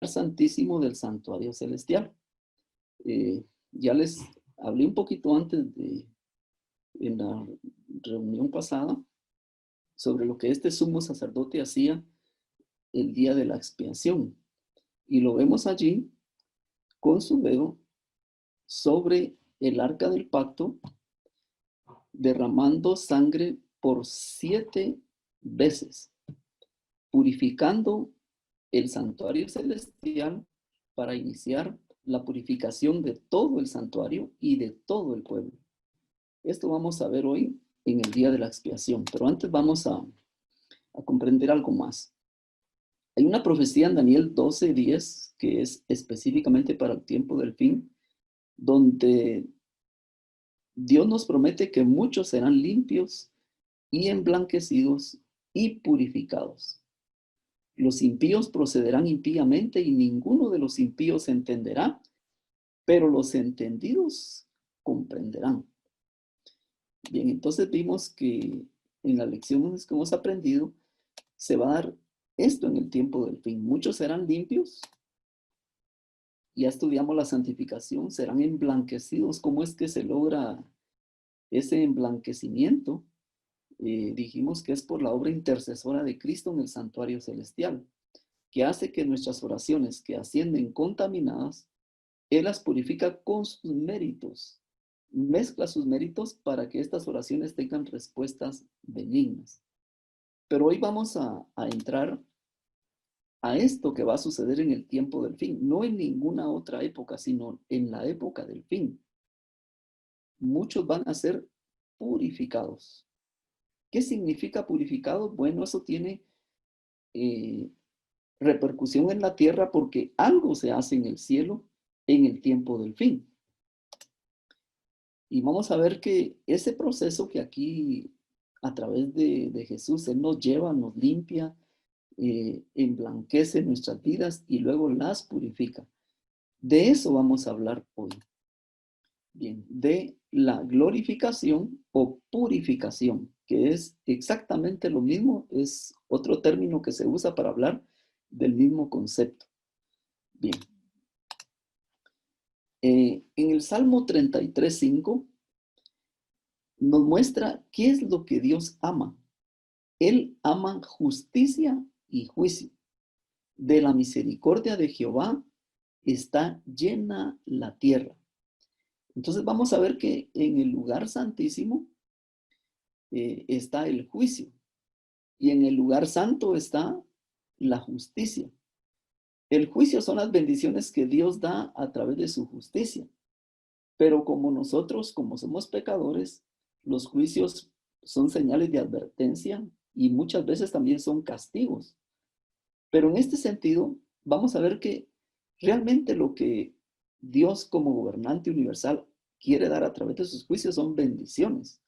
santísimo del santuario celestial. Ya les hablé un poquito antes en la reunión pasada sobre lo que este sumo sacerdote hacía el día de la expiación. Y lo vemos allí con su dedo sobre el arca del pacto, derramando sangre por 7 veces, purificando el santuario celestial para iniciar la purificación de todo el santuario y de todo el pueblo. Esto vamos a ver hoy en el día de la expiación, pero antes vamos a comprender algo más. Hay una profecía en Daniel 12:10 que es específicamente para el tiempo del fin, donde Dios nos promete que muchos serán limpios y emblanquecidos y purificados. Los impíos procederán impíamente y ninguno de los impíos entenderá, pero los entendidos comprenderán. Bien, entonces vimos que en las lecciones que hemos aprendido se va a dar esto en el tiempo del fin. Muchos serán limpios. Ya estudiamos la santificación, serán emblanquecidos. ¿Cómo es que se logra ese emblanquecimiento? Dijimos que es por la obra intercesora de Cristo en el santuario celestial, que hace que nuestras oraciones que ascienden contaminadas, Él las purifica con sus méritos, mezcla sus méritos para que estas oraciones tengan respuestas benignas. Pero hoy vamos a entrar a esto que va a suceder en el tiempo del fin, no en ninguna otra época, sino en la época del fin. Muchos van a ser purificados. ¿Qué significa purificado? Bueno, eso tiene repercusión en la tierra porque algo se hace en el cielo en el tiempo del fin. Y vamos a ver que ese proceso que aquí a través de Jesús, Él nos lleva, nos limpia, emblanquece nuestras vidas y luego las purifica. De eso vamos a hablar hoy. Bien, de la glorificación o purificación, que es exactamente lo mismo, es otro término que se usa para hablar del mismo concepto. Bien. En el Salmo 33:5 nos muestra qué es lo que Dios ama. Él ama justicia y juicio. De la misericordia de Jehová está llena la tierra. Entonces vamos a ver que en el lugar santísimo está el juicio y en el lugar santo está la justicia. El juicio son las bendiciones que Dios da a través de su justicia. Pero como nosotros, como somos pecadores, los juicios son señales de advertencia y muchas veces también son castigos. Pero en este sentido, vamos a ver que realmente lo que Dios como gobernante universal quiere dar a través de sus juicios son bendiciones.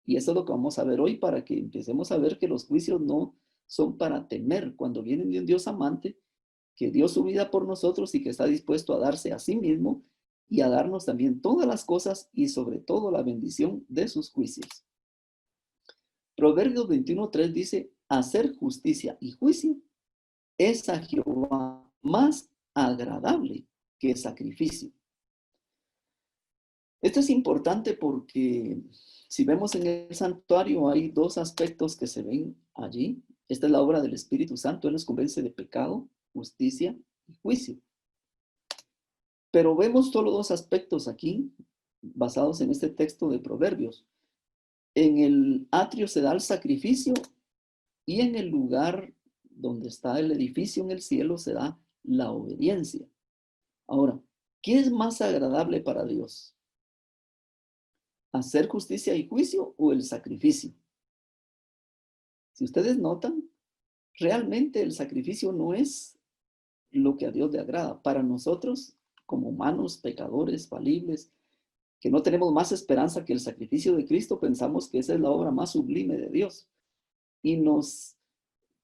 Y eso es lo que vamos a ver hoy para que empecemos a ver que los juicios no son para temer. Cuando vienen de un Dios amante, que dio su vida por nosotros y que está dispuesto a darse a sí mismo y a darnos también todas las cosas y sobre todo la bendición de sus juicios. Proverbios 21:3 dice, hacer justicia y juicio es a Jehová más agradable que sacrificio. Esto es importante porque si vemos en el santuario hay 2 aspectos que se ven allí. Esta es la obra del Espíritu Santo. Él nos convence de pecado, justicia y juicio. Pero vemos solo 2 aspectos aquí basados en este texto de Proverbios. En el atrio se da el sacrificio y en el lugar donde está el edificio en el cielo se da la obediencia. Ahora, ¿qué es más agradable para Dios? ¿Hacer justicia y juicio o el sacrificio? Si ustedes notan, realmente el sacrificio no es lo que a Dios le agrada. Para nosotros, como humanos, pecadores, falibles, que no tenemos más esperanza que el sacrificio de Cristo, pensamos que esa es la obra más sublime de Dios. Y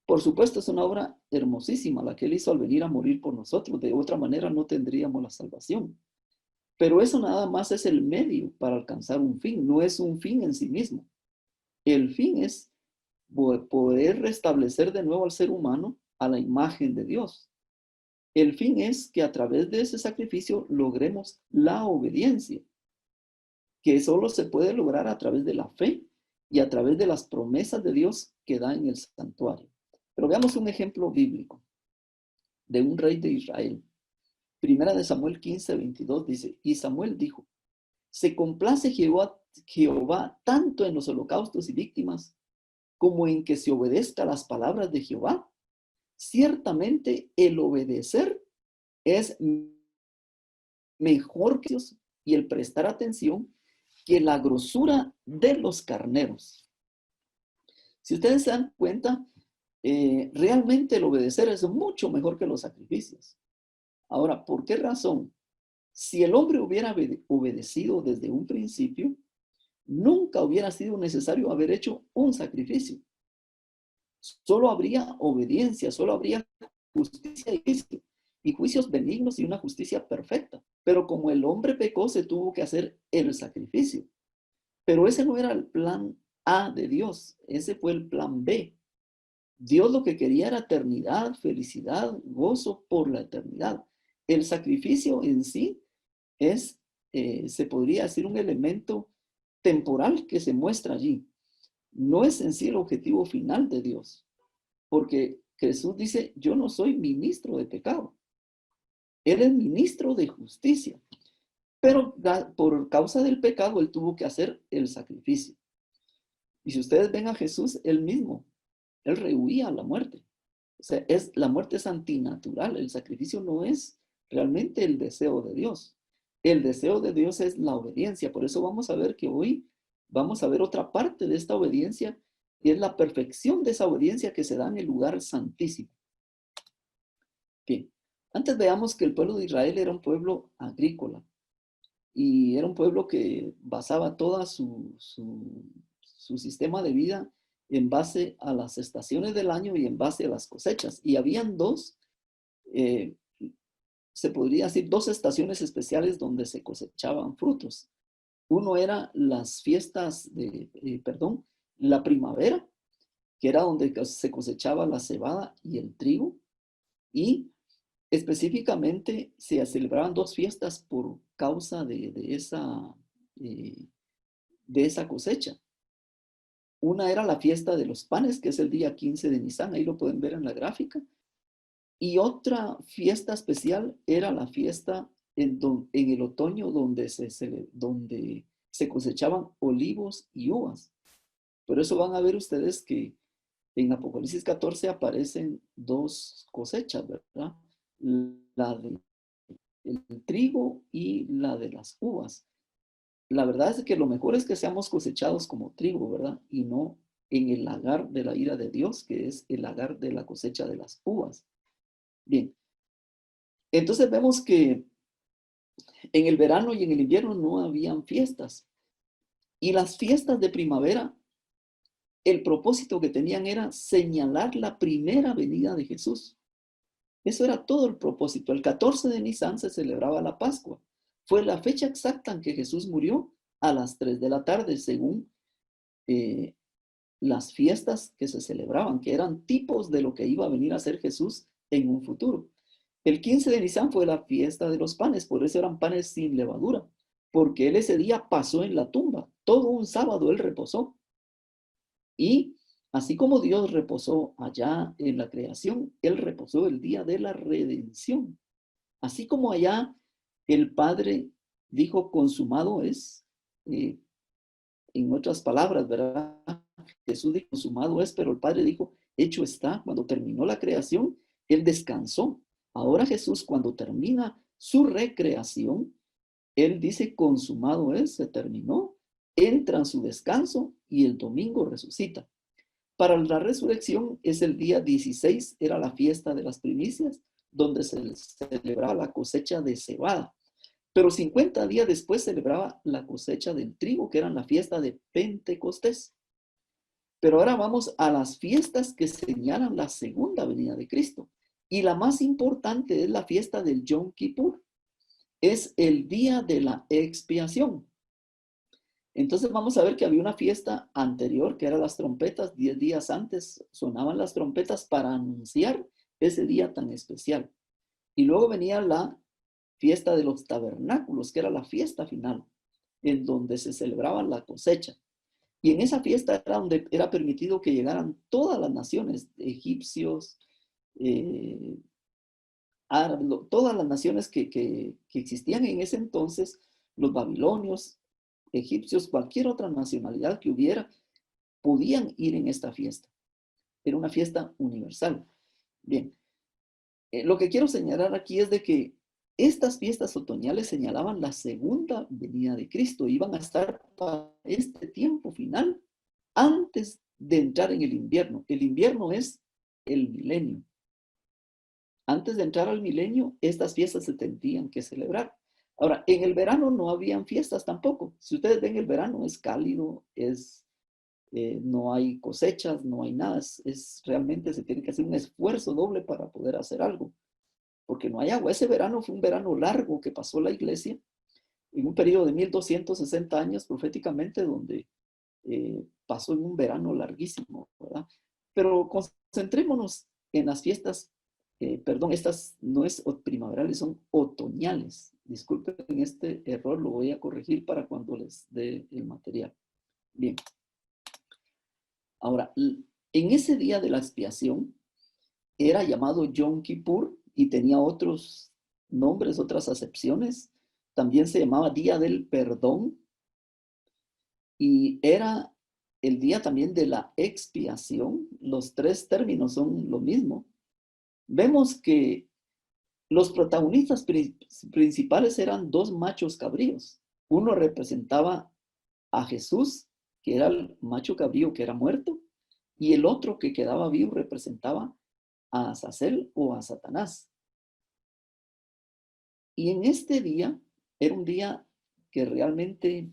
por supuesto, es una obra hermosísima la que Él hizo al venir a morir por nosotros. De otra manera no tendríamos la salvación. Pero eso nada más es el medio para alcanzar un fin, no es un fin en sí mismo. El fin es poder restablecer de nuevo al ser humano a la imagen de Dios. El fin es que a través de ese sacrificio logremos la obediencia, que solo se puede lograr a través de la fe y a través de las promesas de Dios que da en el santuario. Pero veamos un ejemplo bíblico de un rey de Israel. Primera de Samuel 15:22 dice, y Samuel dijo, se complace Jehová tanto en los holocaustos y víctimas como en que se obedezca las palabras de Jehová. Ciertamente el obedecer es mejor que Dios y el prestar atención que la grosura de los carneros. Si ustedes se dan cuenta, realmente el obedecer es mucho mejor que los sacrificios. Ahora, ¿por qué razón? Si el hombre hubiera obedecido desde un principio, nunca hubiera sido necesario haber hecho un sacrificio. Solo habría obediencia, solo habría justicia y juicios benignos y una justicia perfecta. Pero como el hombre pecó, se tuvo que hacer el sacrificio. Pero ese no era el plan A de Dios, ese fue el plan B. Dios lo que quería era eternidad, felicidad, gozo por la eternidad. El sacrificio en sí es, se podría decir, un elemento temporal que se muestra allí. No es en sí el objetivo final de Dios, porque Jesús dice, yo no soy ministro de pecado. Él es ministro de justicia, pero por causa del pecado, él tuvo que hacer el sacrificio. Y si ustedes ven a Jesús, él mismo, él rehuía a la muerte. O sea, la muerte es antinatural. El sacrificio no es realmente el deseo de Dios. El deseo de Dios es la obediencia. Por eso vamos a ver que hoy vamos a ver otra parte de esta obediencia, y es la perfección de esa obediencia que se da en el lugar santísimo. Bien, antes veamos que el pueblo de Israel era un pueblo agrícola y era un pueblo que basaba toda su sistema de vida en base a las estaciones del año y en base a las cosechas. Y habían dos, se podría decir, dos estaciones especiales donde se cosechaban frutos. Uno era las fiestas la primavera, que era donde se cosechaba la cebada y el trigo. Y específicamente se celebraban dos fiestas por causa de esa cosecha. Una era la fiesta de los panes, que es el día 15 de Nisan, ahí lo pueden ver en la gráfica. Y otra fiesta especial era la fiesta en el otoño donde se cosechaban olivos y uvas. Por eso van a ver ustedes que en Apocalipsis 14 aparecen dos cosechas, ¿verdad? La del trigo y la de las uvas. La verdad es que lo mejor es que seamos cosechados como trigo, ¿verdad? Y no en el lagar de la ira de Dios, que es el lagar de la cosecha de las uvas. Bien, entonces vemos que en el verano y en el invierno no habían fiestas. Y las fiestas de primavera, el propósito que tenían era señalar la primera venida de Jesús. Eso era todo el propósito. El 14 de Nisan se celebraba la Pascua. Fue la fecha exacta en que Jesús murió a las 3 de la tarde, según las fiestas que se celebraban, que eran tipos de lo que iba a venir a hacer Jesús en un futuro. El 15 de Nisan fue la fiesta de los panes, por eso eran panes sin levadura, porque él ese día pasó en la tumba. Todo un sábado él reposó. Y así como Dios reposó allá en la creación, él reposó el día de la redención. Así como allá el Padre dijo, consumado es, en otras palabras, ¿verdad? Jesús dijo, consumado es, pero el Padre dijo, hecho está. Cuando terminó la creación, él descansó. Ahora Jesús, cuando termina su recreación, él dice, consumado es, se terminó, entra en su descanso y el domingo resucita. Para la resurrección es el día 16, era la fiesta de las primicias, donde se celebraba la cosecha de cebada. Pero 50 días después celebraba la cosecha del trigo, que era la fiesta de Pentecostés. Pero ahora vamos a las fiestas que señalan la segunda venida de Cristo. Y la más importante es la fiesta del Yom Kippur. Es el día de la expiación. Entonces vamos a ver que había una fiesta anterior, que eran las trompetas. 10 días antes sonaban las trompetas para anunciar ese día tan especial. Y luego venía la fiesta de los tabernáculos, que era la fiesta final, en donde se celebraba la cosecha. Y en esa fiesta era donde era permitido que llegaran todas las naciones, egipcios, árabes, todas las naciones que existían en ese entonces, los babilonios, egipcios, cualquier otra nacionalidad que hubiera, podían ir en esta fiesta. Era una fiesta universal. Bien, lo que quiero señalar aquí es de que estas fiestas otoñales señalaban la segunda venida de Cristo. Iban a estar para este tiempo final antes de entrar en el invierno. El invierno es el milenio. Antes de entrar al milenio, estas fiestas se tendrían que celebrar. Ahora, en el verano no habían fiestas tampoco. Si ustedes ven el verano, es cálido, no hay cosechas, no hay nada. Realmente se tiene que hacer un esfuerzo doble para poder hacer algo, porque no hay agua. Ese verano fue un verano largo que pasó la iglesia, en un periodo de 1260 años proféticamente, donde pasó en un verano larguísimo, ¿verdad? Pero concentrémonos en las fiestas, estas no es primaverales, son otoñales. Disculpen este error, lo voy a corregir para cuando les dé el material. Bien. Ahora, en ese día de la expiación, era llamado Yom Kippur y tenía otros nombres, otras acepciones. También se llamaba Día del Perdón y era el día también de la expiación. Los tres términos son lo mismo. Vemos que los protagonistas principales eran dos machos cabríos. Uno representaba a Jesús, que era el macho cabrío que era muerto, y el otro que quedaba vivo representaba a Azazel o a Satanás. Y en este día, era un día que realmente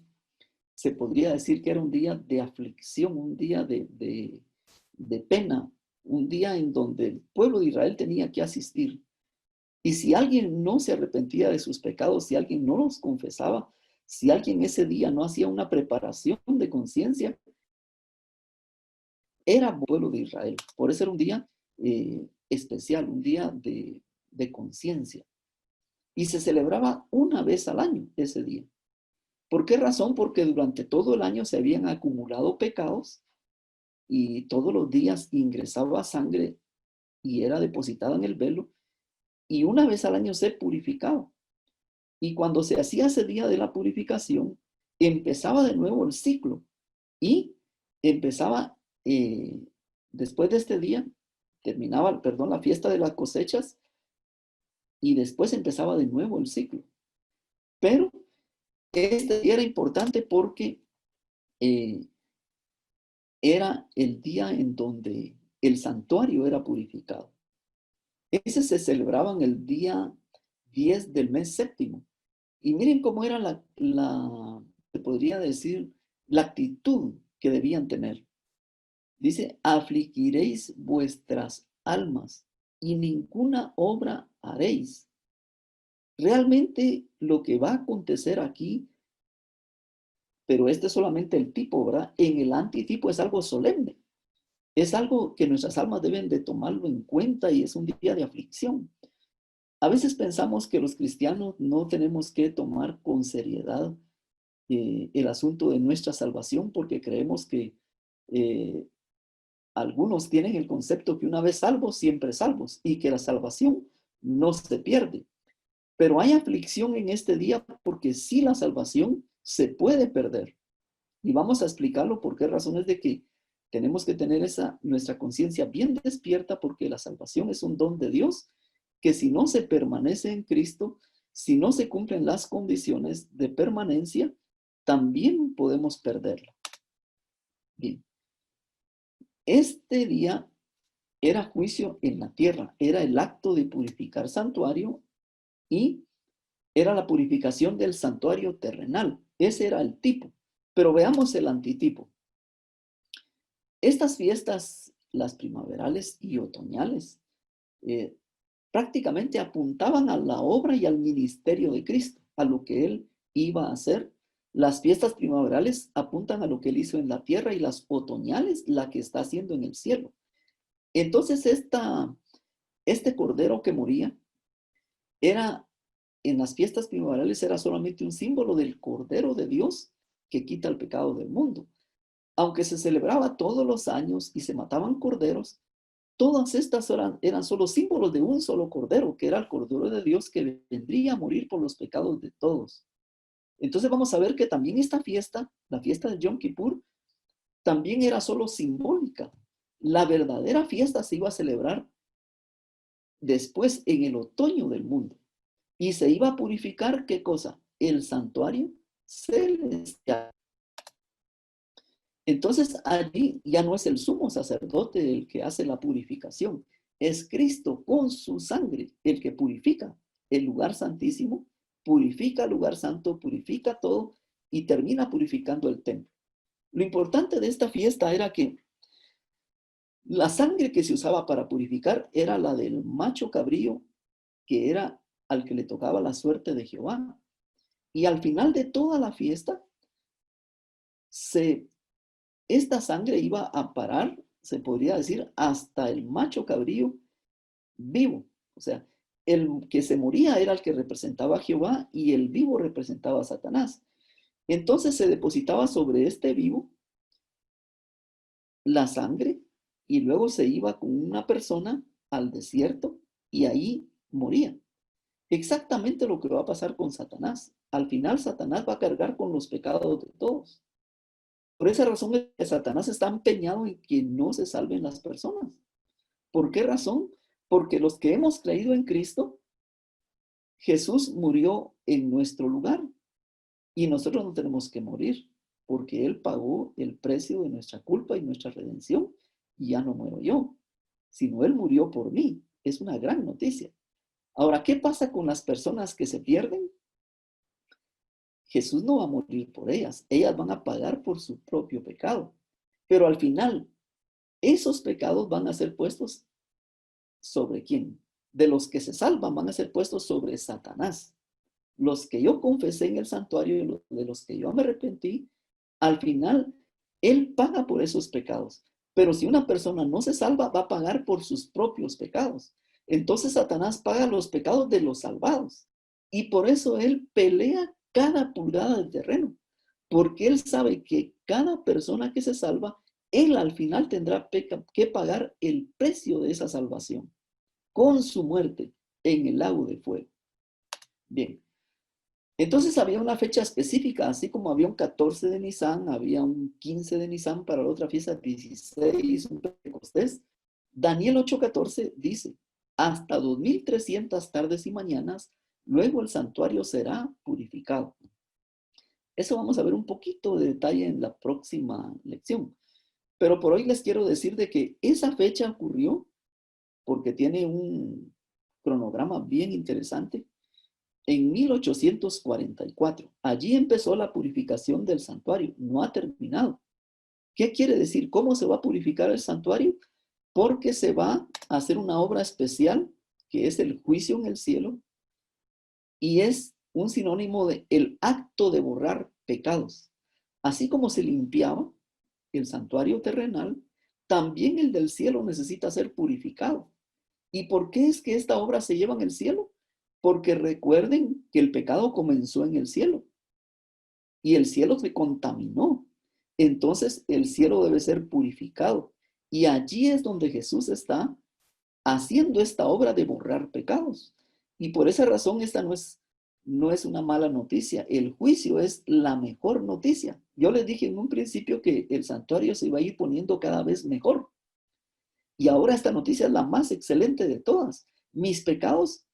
se podría decir que era un día de aflicción, un día de pena, un día en donde el pueblo de Israel tenía que asistir. Y si alguien no se arrepentía de sus pecados, si alguien no los confesaba, si alguien ese día no hacía una preparación de conciencia, era pueblo de Israel. Por eso era un día especial, un día de conciencia. Y se celebraba una vez al año ese día. ¿Por qué razón? Porque durante todo el año se habían acumulado pecados y todos los días ingresaba sangre y era depositada en el velo y una vez al año se purificaba. Y cuando se hacía ese día de la purificación, empezaba de nuevo el ciclo y empezaba, después de este día, terminaba, perdón, la fiesta de las cosechas y después empezaba de nuevo el ciclo. Pero este día era importante porque era el día en donde el santuario era purificado. Ese se celebraba en el día 10 del mes séptimo. Y miren cómo era se podría decir, la actitud que debían tener. Dice, afligiréis vuestras almas y ninguna obra haréis. Realmente lo que va a acontecer aquí, pero este es solamente el tipo, ¿verdad? En el antitipo es algo solemne. Es algo que nuestras almas deben de tomarlo en cuenta y es un día de aflicción. A veces pensamos que los cristianos no tenemos que tomar con seriedad el asunto de nuestra salvación porque creemos que algunos tienen el concepto que una vez salvos, siempre salvos y que la salvación no se pierde. Pero hay aflicción en este día porque sí la salvación se puede perder. Y vamos a explicarlo por qué razones de que tenemos que tener nuestra conciencia bien despierta porque la salvación es un don de Dios que si no se permanece en Cristo, si no se cumplen las condiciones de permanencia, también podemos perderla. Bien. Este día era juicio en la tierra, era el acto de purificar santuario y era la purificación del santuario terrenal. Ese era el tipo. Pero veamos el antitipo. Estas fiestas, las primaverales y otoñales, prácticamente apuntaban a la obra y al ministerio de Cristo, a lo que Él iba a hacer. Las fiestas primaverales apuntan a lo que Él hizo en la tierra y las otoñales, la que está haciendo en el cielo. Entonces, este cordero que moría era, en las fiestas primaverales era solamente un símbolo del Cordero de Dios que quita el pecado del mundo. Aunque se celebraba todos los años y se mataban corderos, todas estas eran solo símbolos de un solo cordero, que era el Cordero de Dios que vendría a morir por los pecados de todos. Entonces vamos a ver que también esta fiesta, la fiesta de Yom Kippur, también era solo simbólica. La verdadera fiesta se iba a celebrar después en el otoño del mundo. Y se iba a purificar, ¿qué cosa? El santuario celestial. Entonces allí ya no es el sumo sacerdote el que hace la purificación, es Cristo con su sangre el que purifica el lugar santísimo, purifica el lugar santo, purifica todo y termina purificando el templo. Lo importante de esta fiesta era que la sangre que se usaba para purificar era la del macho cabrío, que era al que le tocaba la suerte de Jehová. Y al final de toda la fiesta, esta sangre iba a parar, se podría decir, hasta el macho cabrío vivo. O sea, el que se moría era el que representaba a Jehová y el vivo representaba a Satanás. Entonces se depositaba sobre este vivo la sangre y luego se iba con una persona al desierto y ahí moría. Exactamente lo que va a pasar con Satanás. Al final Satanás va a cargar con los pecados de todos. Por esa razón es que Satanás está empeñado en que no se salven las personas. ¿Por qué razón? Porque los que hemos creído en Cristo, Jesús murió en nuestro lugar y nosotros no tenemos que morir porque Él pagó el precio de nuestra culpa y nuestra redención y ya no muero yo, sino Él murió por mí. Es una gran noticia. Ahora, ¿qué pasa con las personas que se pierden? Jesús no va a morir por ellas. Ellas van a pagar por su propio pecado. Pero al final, esos pecados van a ser puestos ¿sobre quién? De los que se salvan van a ser puestos sobre Satanás. Los que yo confesé en el santuario y de los que yo me arrepentí, al final, Él paga por esos pecados. Pero si una persona no se salva, va a pagar por sus propios pecados. Entonces Satanás paga los pecados de los salvados. Y por eso Él pelea cada pulgada de terreno. Porque Él sabe que cada persona que se salva, Él al final tendrá que pagar el precio de esa salvación con su muerte en el lago de fuego. Bien. Entonces había una fecha específica, así como había un 14 de Nisan, había un 15 de Nisan para la otra fiesta, 16, un Pentecostés. Daniel 8:14 dice, hasta 2300 tardes y mañanas, luego el santuario será purificado. Eso vamos a ver un poquito de detalle en la próxima lección. Pero por hoy les quiero decir de que esa fecha ocurrió porque tiene un cronograma bien interesante. En 1844, allí empezó la purificación del santuario, no ha terminado. ¿Qué quiere decir? ¿Cómo se va a purificar el santuario? Porque se va a hacer una obra especial, que es el juicio en el cielo, y es un sinónimo de el acto de borrar pecados. Así como se limpiaba el santuario terrenal, también el del cielo necesita ser purificado. ¿Y por qué es que esta obra se lleva en el cielo? Porque recuerden que el pecado comenzó en el cielo y el cielo se contaminó. Entonces el cielo debe ser purificado. Y allí es donde Jesús está haciendo esta obra de borrar pecados. Y por esa razón esta no es una mala noticia. El juicio es la mejor noticia. Yo les dije en un principio que el santuario se iba a ir poniendo cada vez mejor. Y ahora esta noticia es la más excelente de todas. Mis pecados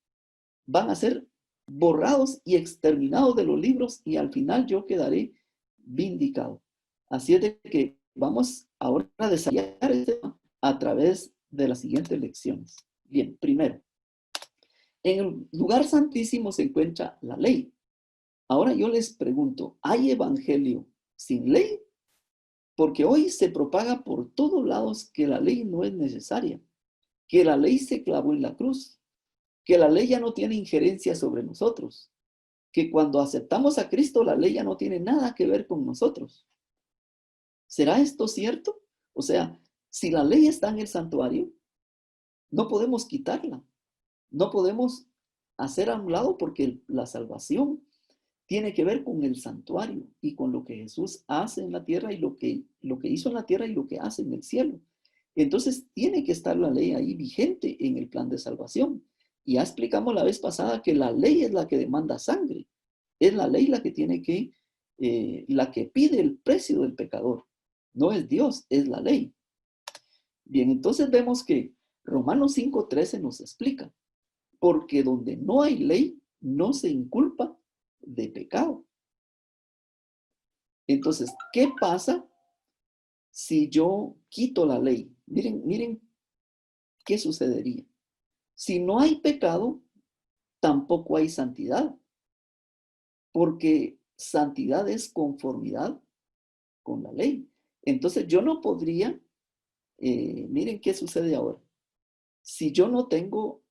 van a ser borrados y exterminados de los libros y al final yo quedaré vindicado. Así es de que vamos ahora a desarrollar este tema a través de las siguientes lecciones. Bien, primero, en el lugar santísimo se encuentra la ley. Ahora yo les pregunto, ¿hay evangelio sin ley? Porque hoy se propaga por todos lados que la ley no es necesaria, que la ley se clavó en la cruz, que la ley ya no tiene injerencia sobre nosotros, que cuando aceptamos a Cristo la ley ya no tiene nada que ver con nosotros. ¿Será esto cierto? O sea, si la ley está en el santuario, no podemos quitarla, no podemos hacer a un lado porque la salvación tiene que ver con el santuario y con lo que Jesús hace en la tierra y lo que hizo en la tierra y lo que hace en el cielo. Entonces tiene que estar la ley ahí vigente en el plan de salvación. Y ya explicamos la vez pasada que la ley es la que demanda sangre. Es la ley la que tiene que, la que pide el precio del pecador. No es Dios, es la ley. Bien, entonces vemos que Romanos 5:13 nos explica, porque donde no hay ley, no se inculpa de pecado. Entonces, ¿qué pasa si yo quito la ley? Miren qué sucedería. Si no hay pecado, tampoco hay santidad, porque santidad es conformidad con la ley. Entonces, yo no podría, miren qué sucede ahora. Si yo no tengo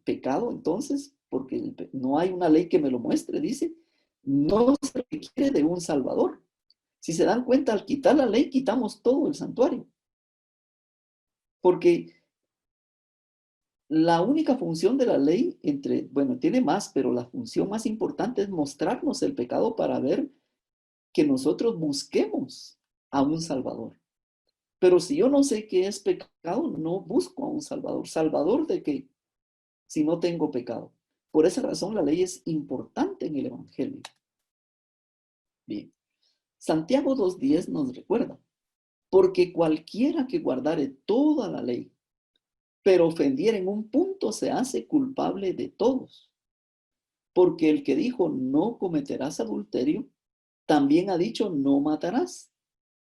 pecado, entonces, porque no hay una ley que me lo muestre, dice, no se requiere de un salvador. Si se dan cuenta, al quitar la ley, quitamos todo el santuario. Porque la única función de la ley, bueno, tiene más, pero la función más importante es mostrarnos el pecado para ver que nosotros busquemos a un salvador. Pero si yo no sé qué es pecado, no busco a un salvador. ¿Salvador de qué? Si no tengo pecado. Por esa razón la ley es importante en el Evangelio. Bien. Santiago 2:10 nos recuerda, porque cualquiera que guardare toda la ley, pero ofendiera en un punto, se hace culpable de todos. Porque el que dijo no cometerás adulterio, también ha dicho no matarás.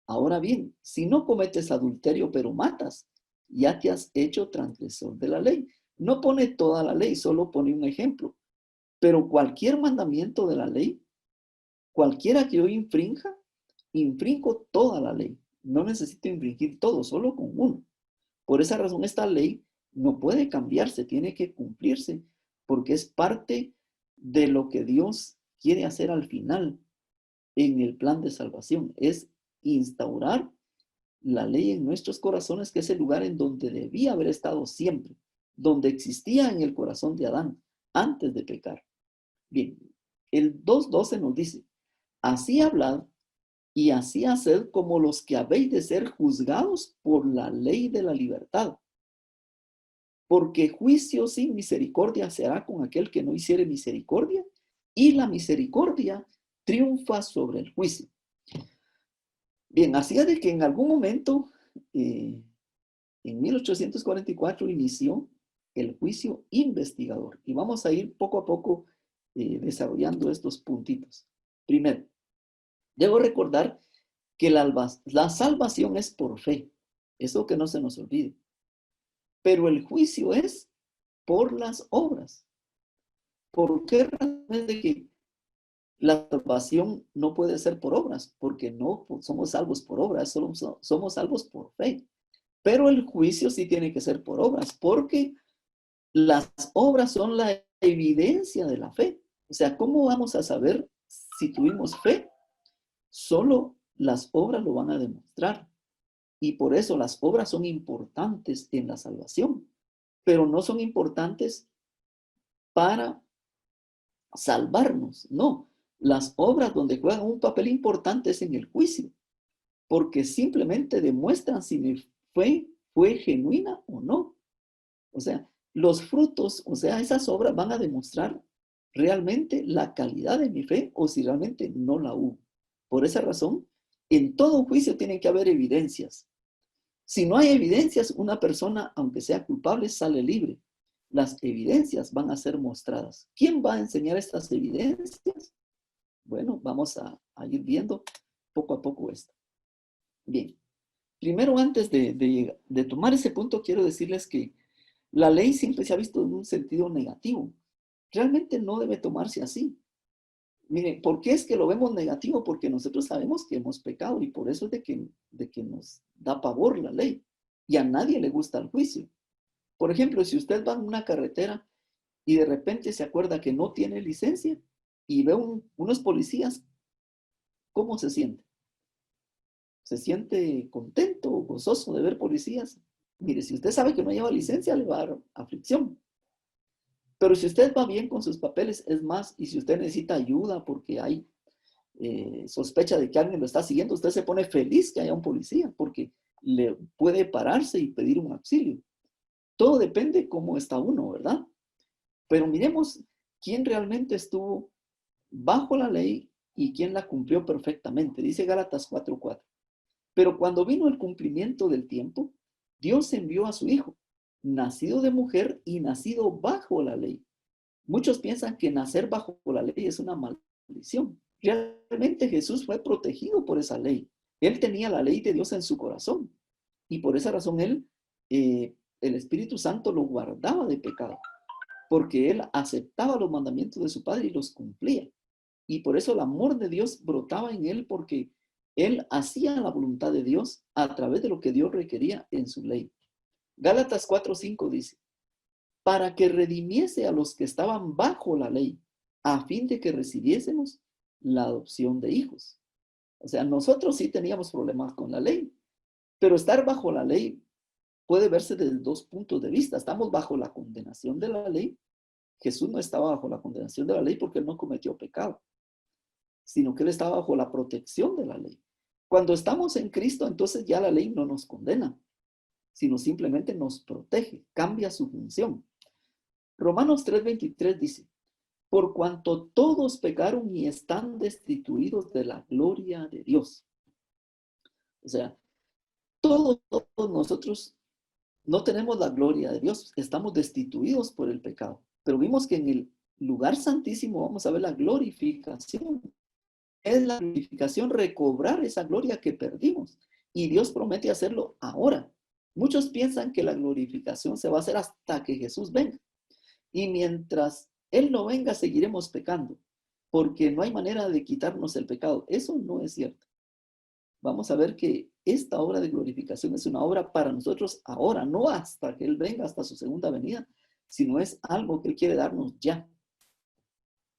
Ahora bien, si no cometes adulterio pero matas, ya te has hecho transgresor de la ley. No pone toda la ley, solo pone un ejemplo. Pero cualquier mandamiento de la ley, cualquiera que yo infrinja, infringo toda la ley. No necesito infringir todo, solo con uno. Por esa razón esta ley no puede cambiarse, tiene que cumplirse, porque es parte de lo que Dios quiere hacer al final en el plan de salvación. Es instaurar la ley en nuestros corazones, que es el lugar en donde debía haber estado siempre, donde existía en el corazón de Adán antes de pecar. Bien, el 2:12 nos dice, así hablad y así haced como los que habéis de ser juzgados por la ley de la libertad. Porque juicio sin misericordia se hará con aquel que no hiciere misericordia, y la misericordia triunfa sobre el juicio. Bien, hacía de que en algún momento, en 1844, inició el juicio investigador. Y vamos a ir poco a poco desarrollando estos puntitos. Primero, debo recordar que la salvación es por fe. Eso que no se nos olvide. Pero el juicio es por las obras. ¿Por qué razón es de que la salvación no puede ser por obras? Porque no somos salvos por obras, solo somos salvos por fe. Pero el juicio sí tiene que ser por obras, porque las obras son la evidencia de la fe. O sea, ¿cómo vamos a saber si tuvimos fe? Solo las obras lo van a demostrar. Y por eso las obras son importantes en la salvación, pero no son importantes para salvarnos, no. Las obras donde juegan un papel importante es en el juicio, porque simplemente demuestran si mi fe fue genuina o no. O sea, los frutos, o sea, esas obras van a demostrar realmente la calidad de mi fe o si realmente no la hubo. Por esa razón, en todo juicio tiene que haber evidencias. Si no hay evidencias, una persona, aunque sea culpable, sale libre. Las evidencias van a ser mostradas. ¿Quién va a enseñar estas evidencias? Bueno, vamos a ir viendo poco a poco esto. Bien, primero antes de tomar ese punto, quiero decirles que la ley siempre se ha visto en un sentido negativo. Realmente no debe tomarse así. Miren, ¿por qué es que lo vemos negativo? Porque nosotros sabemos que hemos pecado y por eso es de que nos da pavor la ley. Y a nadie le gusta el juicio. Por ejemplo, si usted va en una carretera y de repente se acuerda que no tiene licencia y ve unos policías, ¿cómo se siente? ¿Se siente contento o gozoso de ver policías? Mire, si usted sabe que no lleva licencia, le va a dar aflicción. Pero si usted va bien con sus papeles, es más, y si usted necesita ayuda porque hay sospecha de que alguien lo está siguiendo, usted se pone feliz que haya un policía porque le puede pararse y pedir un auxilio. Todo depende cómo está uno, ¿verdad? Pero miremos quién realmente estuvo bajo la ley y quién la cumplió perfectamente. Dice Gálatas 4:4. Pero cuando vino el cumplimiento del tiempo, Dios envió a su Hijo, nacido de mujer y nacido bajo la ley. Muchos piensan que nacer bajo la ley es una maldición. Realmente Jesús fue protegido por esa ley. Él tenía la ley de Dios en su corazón y por esa razón el Espíritu Santo lo guardaba de pecado, porque él aceptaba los mandamientos de su Padre y los cumplía. Y por eso el amor de Dios brotaba en él, porque él hacía la voluntad de Dios a través de lo que Dios requería en su ley. Gálatas 4:5 dice, para que redimiese a los que estaban bajo la ley, a fin de que recibiésemos la adopción de hijos. O sea, nosotros sí teníamos problemas con la ley, pero estar bajo la ley puede verse desde dos puntos de vista. Estamos bajo la condenación de la ley. Jesús no estaba bajo la condenación de la ley porque él no cometió pecado, sino que él estaba bajo la protección de la ley. Cuando estamos en Cristo, entonces ya la ley no nos condena, sino simplemente nos protege, cambia su función. Romanos 3:23 dice, por cuanto todos pecaron y están destituidos de la gloria de Dios. O sea, todos nosotros no tenemos la gloria de Dios, estamos destituidos por el pecado. Pero vimos que en el lugar santísimo vamos a ver la glorificación. Es la glorificación recobrar esa gloria que perdimos. Y Dios promete hacerlo ahora. Muchos piensan que la glorificación se va a hacer hasta que Jesús venga. Y mientras Él no venga, seguiremos pecando, porque no hay manera de quitarnos el pecado. Eso no es cierto. Vamos a ver que esta obra de glorificación es una obra para nosotros ahora, no hasta que Él venga, hasta su segunda venida, sino es algo que Él quiere darnos ya.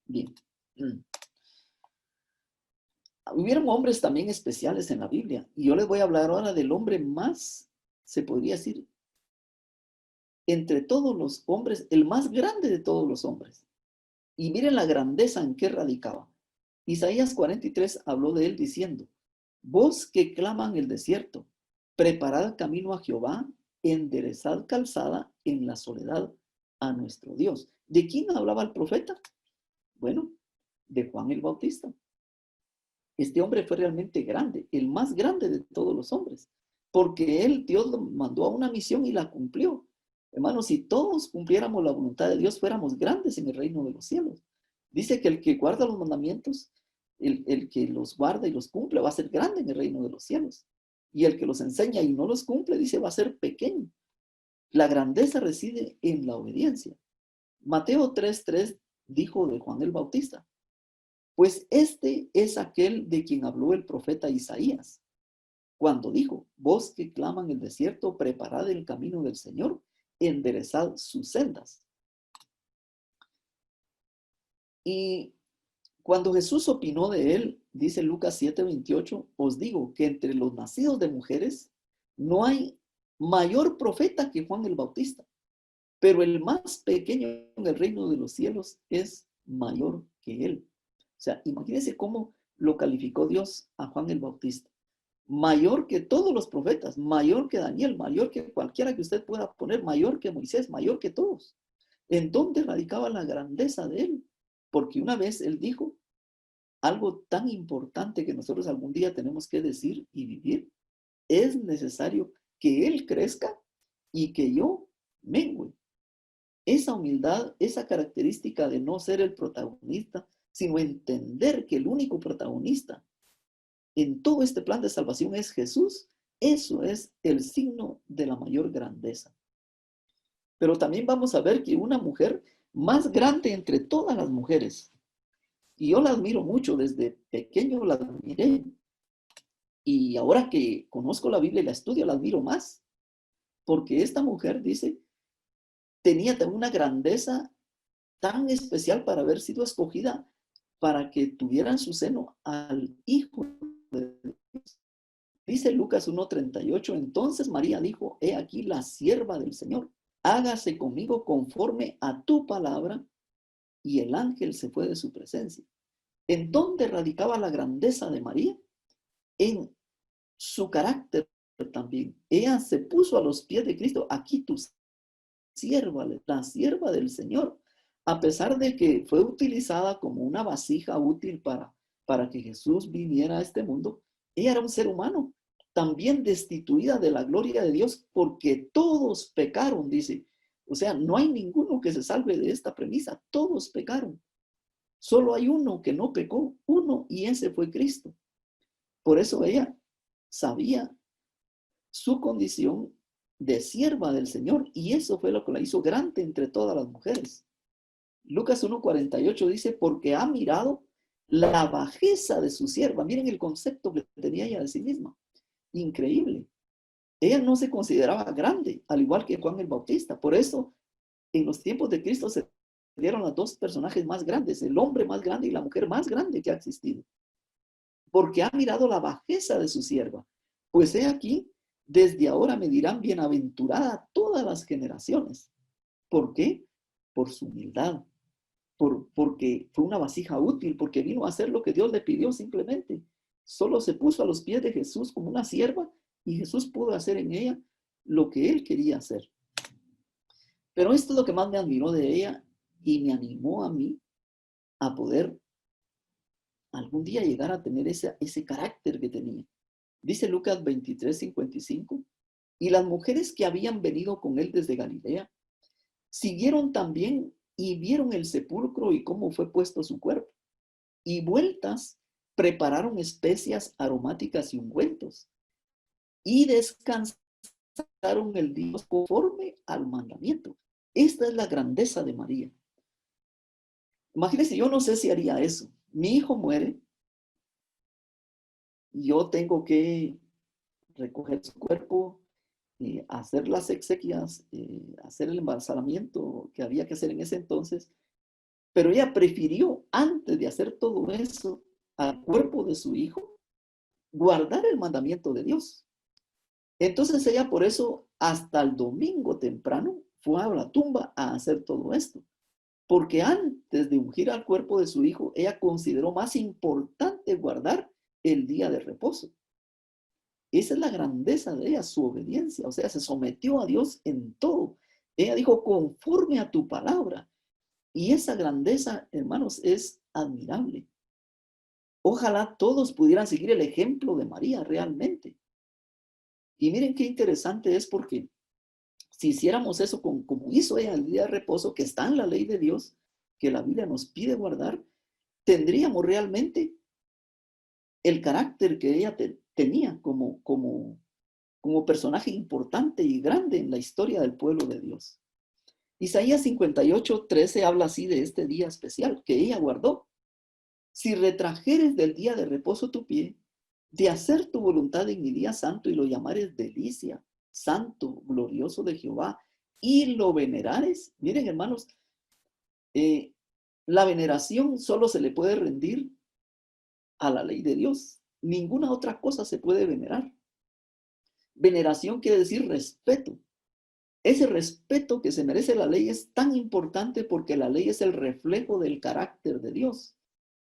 Bien. Hubieron hombres también especiales en la Biblia, y yo les voy a hablar ahora del hombre más, se podría decir, entre todos los hombres, el más grande de todos los hombres. Y miren la grandeza en que radicaba. Isaías 43 habló de él diciendo, voz que clama en el desierto, preparad camino a Jehová, enderezad calzada en la soledad a nuestro Dios. ¿De quién hablaba el profeta? Bueno, de Juan el Bautista. Este hombre fue realmente grande, el más grande de todos los hombres, porque él, Dios lo mandó a una misión y la cumplió. Hermanos, si todos cumpliéramos la voluntad de Dios, fuéramos grandes en el reino de los cielos. Dice que el que guarda los mandamientos, el que los guarda y los cumple, va a ser grande en el reino de los cielos. Y el que los enseña y no los cumple, dice, va a ser pequeño. La grandeza reside en la obediencia. Mateo 3:3 dijo de Juan el Bautista, pues este es aquel de quien habló el profeta Isaías, cuando dijo, voz que clama en el desierto, preparad el camino del Señor, enderezad sus sendas. Y cuando Jesús opinó de él, dice Lucas 7:28, os digo que entre los nacidos de mujeres no hay mayor profeta que Juan el Bautista, pero el más pequeño en el reino de los cielos es mayor que él. O sea, imagínense cómo lo calificó Dios a Juan el Bautista. Mayor que todos los profetas, mayor que Daniel, mayor que cualquiera que usted pueda poner, mayor que Moisés, mayor que todos. ¿En dónde radicaba la grandeza de él? Porque una vez él dijo algo tan importante que nosotros algún día tenemos que decir y vivir. Es necesario que él crezca y que yo mengüe. Esa humildad, esa característica de no ser el protagonista, sino entender que el único protagonista en todo este plan de salvación es Jesús, eso es el signo de la mayor grandeza. Pero también vamos a ver que una mujer más grande entre todas las mujeres, y yo la admiro mucho, desde pequeño la admiré, y ahora que conozco la Biblia y la estudio, la admiro más, porque esta mujer, dice, tenía una grandeza tan especial para haber sido escogida para que tuviera en su seno al Hijo de Dios. Dice Lucas 1:38, entonces María dijo, he aquí la sierva del Señor, hágase conmigo conforme a tu palabra. Y el ángel se fue de su presencia. ¿En dónde radicaba la grandeza de María? En su carácter también. Ella se puso a los pies de Cristo. Aquí tu sierva, la sierva del Señor, a pesar de que fue utilizada como una vasija útil para que Jesús viniera a este mundo. Ella era un ser humano, también destituida de la gloria de Dios, porque todos pecaron, dice. O sea, no hay ninguno que se salve de esta premisa. Todos pecaron. Solo hay uno que no pecó, uno, y ese fue Cristo. Por eso ella sabía su condición de sierva del Señor, y eso fue lo que la hizo grande entre todas las mujeres. Lucas 1:48 dice, porque ha mirado la bajeza de su sierva. Miren el concepto que tenía ella de sí misma. Increíble. Ella no se consideraba grande, al igual que Juan el Bautista. Por eso, en los tiempos de Cristo se dieron los dos personajes más grandes, el hombre más grande y la mujer más grande que ha existido. Porque ha mirado la bajeza de su sierva. Pues he aquí, desde ahora me dirán bienaventurada todas las generaciones. ¿Por qué? Por su humildad. Porque fue una vasija útil, porque vino a hacer lo que Dios le pidió simplemente. Solo se puso a los pies de Jesús como una sierva y Jesús pudo hacer en ella lo que él quería hacer. Pero esto es lo que más me admiró de ella y me animó a mí a poder algún día llegar a tener ese carácter que tenía. Dice Lucas 23:55, y las mujeres que habían venido con él desde Galilea siguieron también y vieron el sepulcro y cómo fue puesto su cuerpo. Y vueltas prepararon especias aromáticas y ungüentos. Y descansaron el día conforme al mandamiento. Esta es la grandeza de María. Imagínense, yo no sé si haría eso. Mi hijo muere. Yo tengo que recoger su cuerpo, hacer las exequias, hacer el embalsamamiento que había que hacer en ese entonces. Pero ella prefirió, antes de hacer todo eso, al cuerpo de su hijo, guardar el mandamiento de Dios. Entonces ella por eso, hasta el domingo temprano, fue a la tumba a hacer todo esto. Porque antes de ungir al cuerpo de su hijo, ella consideró más importante guardar el día de reposo. Esa es la grandeza de ella, su obediencia. O sea, se sometió a Dios en todo. Ella dijo, conforme a tu palabra. Y esa grandeza, hermanos, es admirable. Ojalá todos pudieran seguir el ejemplo de María realmente. Y miren qué interesante es, porque si hiciéramos eso como hizo ella el día de reposo, que está en la ley de Dios, que la Biblia nos pide guardar, tendríamos realmente el carácter que ella tenía como personaje importante y grande en la historia del pueblo de Dios. Isaías 58:13 habla así de este día especial que ella guardó. Si retrajeres del día de reposo tu pie, de hacer tu voluntad en mi día santo y lo llamares delicia, santo, glorioso de Jehová, y lo venerares. Miren, hermanos, la veneración solo se le puede rendir a la ley de Dios. Ninguna otra cosa se puede venerar. Veneración quiere decir respeto. Ese respeto que se merece la ley es tan importante porque la ley es el reflejo del carácter de Dios.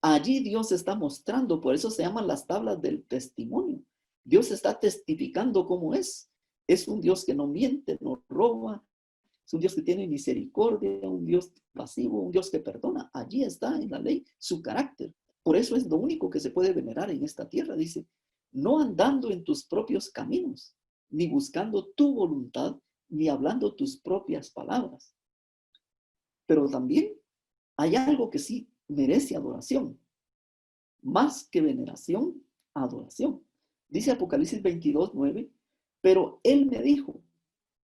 Allí Dios está mostrando, por eso se llaman las tablas del testimonio. Dios está testificando cómo es. Es un Dios que no miente, no roba. Es un Dios que tiene misericordia, un Dios pasivo, un Dios que perdona. Allí está en la ley su carácter. Por eso es lo único que se puede venerar en esta tierra. Dice, no andando en tus propios caminos, ni buscando tu voluntad, ni hablando tus propias palabras. Pero también hay algo que sí merece adoración. Más que veneración, adoración. Dice Apocalipsis 22:9, pero él me dijo,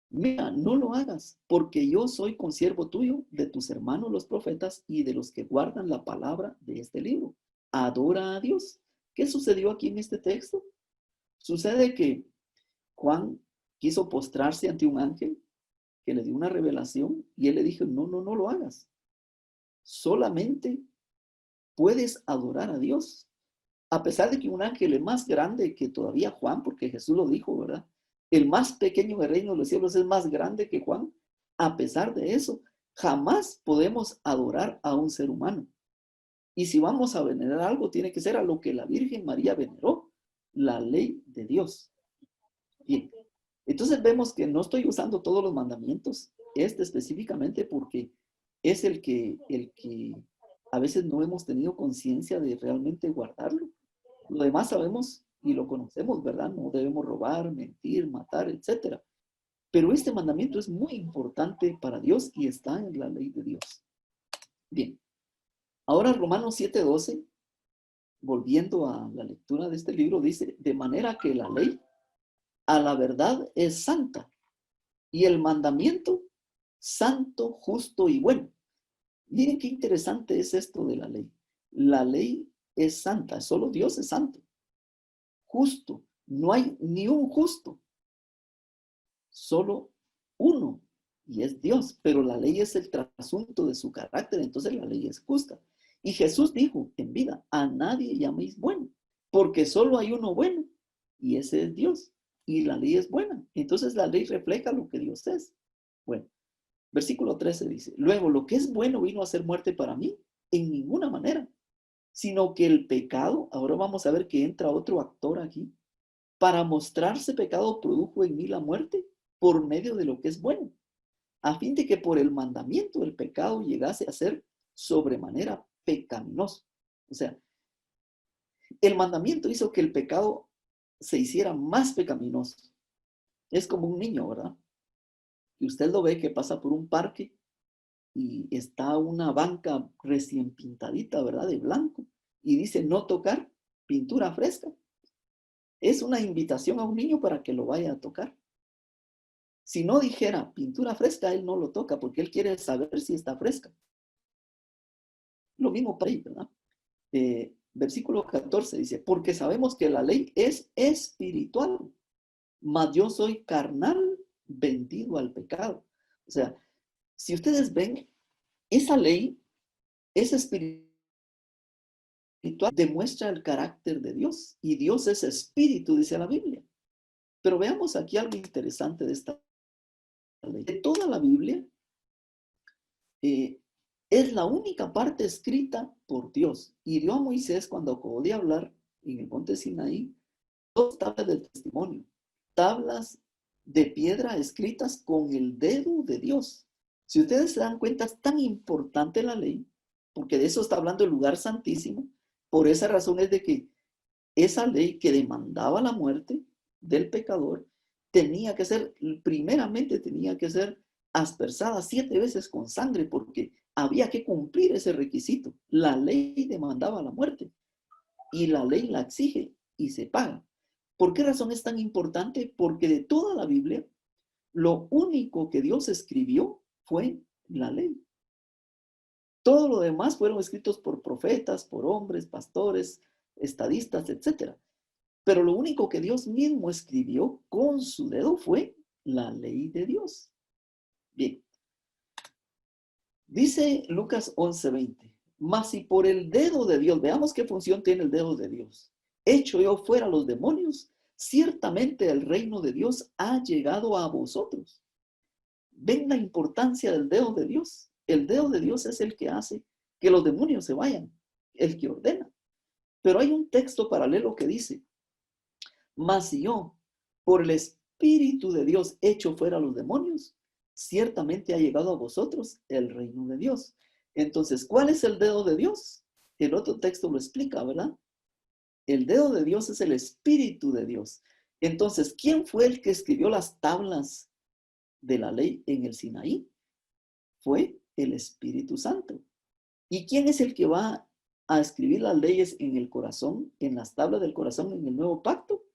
mira, no lo hagas, porque yo soy consiervo tuyo, de tus hermanos los profetas y de los que guardan la palabra de este libro. Adora a Dios. ¿Qué sucedió aquí en este texto? Sucede que Juan quiso postrarse ante un ángel que le dio una revelación y él le dijo, no, no, no lo hagas. Solamente puedes adorar a Dios. A pesar de que un ángel es más grande que todavía Juan, porque Jesús lo dijo, ¿verdad? El más pequeño del reino de los cielos es más grande que Juan. a pesar de eso, jamás podemos adorar a un ser humano. Y si vamos a venerar algo, tiene que ser a lo que la Virgen María veneró, la ley de Dios. Bien, entonces vemos que no estoy usando todos los mandamientos, este específicamente porque es el que a veces no hemos tenido conciencia de realmente guardarlo. Lo demás sabemos y lo conocemos, ¿verdad? No debemos robar, mentir, matar, etcétera. Pero este mandamiento es muy importante para Dios y está en la ley de Dios. Bien, ahora Romanos 7:12, volviendo a la lectura de este libro, dice, de manera que la ley a la verdad es santa y el mandamiento santo, justo y bueno. Miren qué interesante es esto de la ley. La ley es santa, solo Dios es santo. Justo, no hay ni un justo, solo uno, y es Dios, pero la ley es el trasunto de su carácter, entonces la ley es justa. Y Jesús dijo en vida, a nadie llaméis bueno, porque solo hay uno bueno, y ese es Dios, y la ley es buena. Entonces la ley refleja lo que Dios es. Bueno, versículo 13 dice, luego lo que es bueno vino a ser muerte para mí, en ninguna manera, sino que el pecado, ahora vamos a ver que entra otro actor aquí, para mostrarse pecado produjo en mí la muerte por medio de lo que es bueno, a fin de que por el mandamiento el pecado llegase a ser sobremanera pecaminoso. O sea, el mandamiento hizo que el pecado se hiciera más pecaminoso. Es como un niño, ¿verdad? Y usted lo ve que pasa por un parque y está una banca recién pintadita, ¿verdad? De blanco. Y dice no tocar pintura fresca. Es una invitación a un niño para que lo vaya a tocar. Si no dijera pintura fresca, él no lo toca porque él quiere saber si está fresca. Lo mismo para ahí, ¿verdad? Versículo 14 dice, porque sabemos que la ley es espiritual, mas yo soy carnal, vendido al pecado. O sea, si ustedes ven, esa ley es espiritual, demuestra el carácter de Dios. Y Dios es espíritu, dice la Biblia. Pero veamos aquí algo interesante de esta ley. De toda la Biblia, es la única parte escrita por Dios. Y dio a Moisés cuando acabó de hablar en el monte Sinaí, 2 tablas del testimonio, tablas de piedra escritas con el dedo de Dios. Si ustedes se dan cuenta, es tan importante la ley, porque de eso está hablando el lugar santísimo. Por esa razón es de que esa ley que demandaba la muerte del pecador tenía que ser, primeramente tenía que ser aspersada 7 veces con sangre, porque había que cumplir ese requisito. La ley demandaba la muerte y la ley la exige y se paga. ¿Por qué razón es tan importante? Porque de toda la Biblia, lo único que Dios escribió fue la ley. Todo lo demás fueron escritos por profetas, por hombres, pastores, estadistas, etc. Pero lo único que Dios mismo escribió con su dedo fue la ley de Dios. Bien. Dice Lucas 11:20, mas si por el dedo de Dios, veamos qué función tiene el dedo de Dios, hecho yo fuera los demonios, ciertamente el reino de Dios ha llegado a vosotros. ¿Ven la importancia del dedo de Dios? El dedo de Dios es el que hace que los demonios se vayan, el que ordena. Pero hay un texto paralelo que dice, mas si yo, por el Espíritu de Dios, echo fuera a los demonios, ciertamente ha llegado a vosotros el reino de Dios. Entonces, ¿cuál es el dedo de Dios? El otro texto lo explica, ¿verdad? El dedo de Dios es el Espíritu de Dios. Entonces, ¿quién fue el que escribió las tablas de la ley en el Sinaí? Fue el Espíritu Santo. ¿Y quién es el que va a escribir las leyes en el corazón, en las tablas del corazón en el nuevo pacto?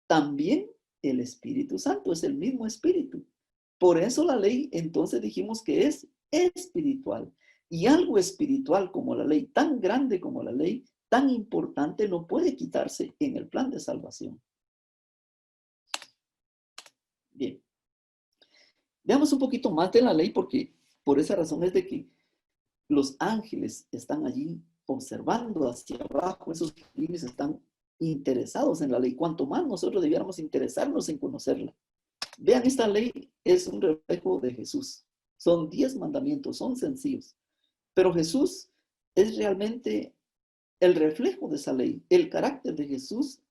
También el Espíritu Santo, es el mismo Espíritu. Por eso la ley, entonces dijimos que es espiritual. Y algo espiritual como la ley, tan grande como la ley, tan importante, no puede quitarse en el plan de salvación. Bien. Veamos un poquito más de la ley porque por esa razón es de que los ángeles están allí observando hacia abajo, esos ángeles están interesados en la ley. Cuanto más nosotros debiéramos interesarnos en conocerla. Vean, esta ley es un reflejo de Jesús. Son 10 mandamientos, son sencillos. Pero Jesús es realmente el reflejo de esa ley. El carácter de Jesús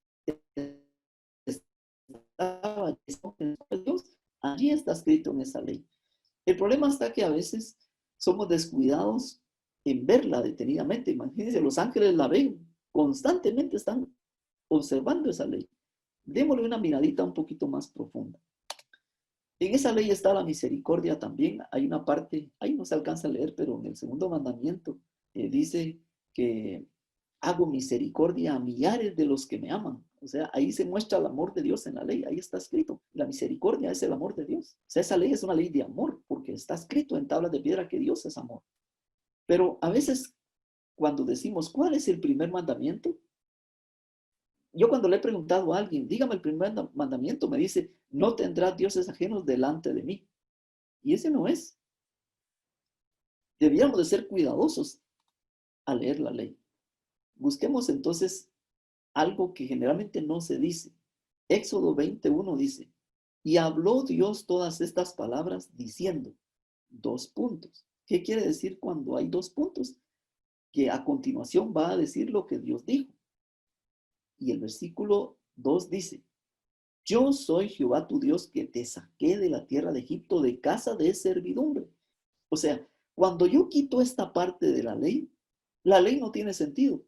estaba en Dios, allí está escrito en esa ley. El problema está que a veces somos descuidados en verla detenidamente. Imagínense, los ángeles la ven, constantemente están observando esa ley. Démosle una miradita un poquito más profunda. En esa ley está la misericordia también. Hay una parte, ahí no se alcanza a leer, pero en el segundo mandamiento dice que hago misericordia a millares de los que me aman. O sea, ahí se muestra el amor de Dios en la ley. Ahí está escrito. La misericordia es el amor de Dios. O sea, esa ley es una ley de amor, porque está escrito en tablas de piedra que Dios es amor. Pero a veces, cuando decimos, ¿cuál es el primer mandamiento? Yo cuando le he preguntado a alguien, dígame el primer mandamiento, me dice, no tendrás dioses ajenos delante de mí. Y ese no es. Deberíamos de ser cuidadosos al leer la ley. Busquemos entonces algo que generalmente no se dice. Éxodo 21 dice, y habló Dios todas estas palabras diciendo, 2 puntos. ¿Qué quiere decir cuando hay 2 puntos? Que a continuación va a decir lo que Dios dijo. Y el versículo 2 dice, yo soy Jehová tu Dios que te saqué de la tierra de Egipto de casa de servidumbre. O sea, cuando yo quito esta parte de la ley no tiene sentido.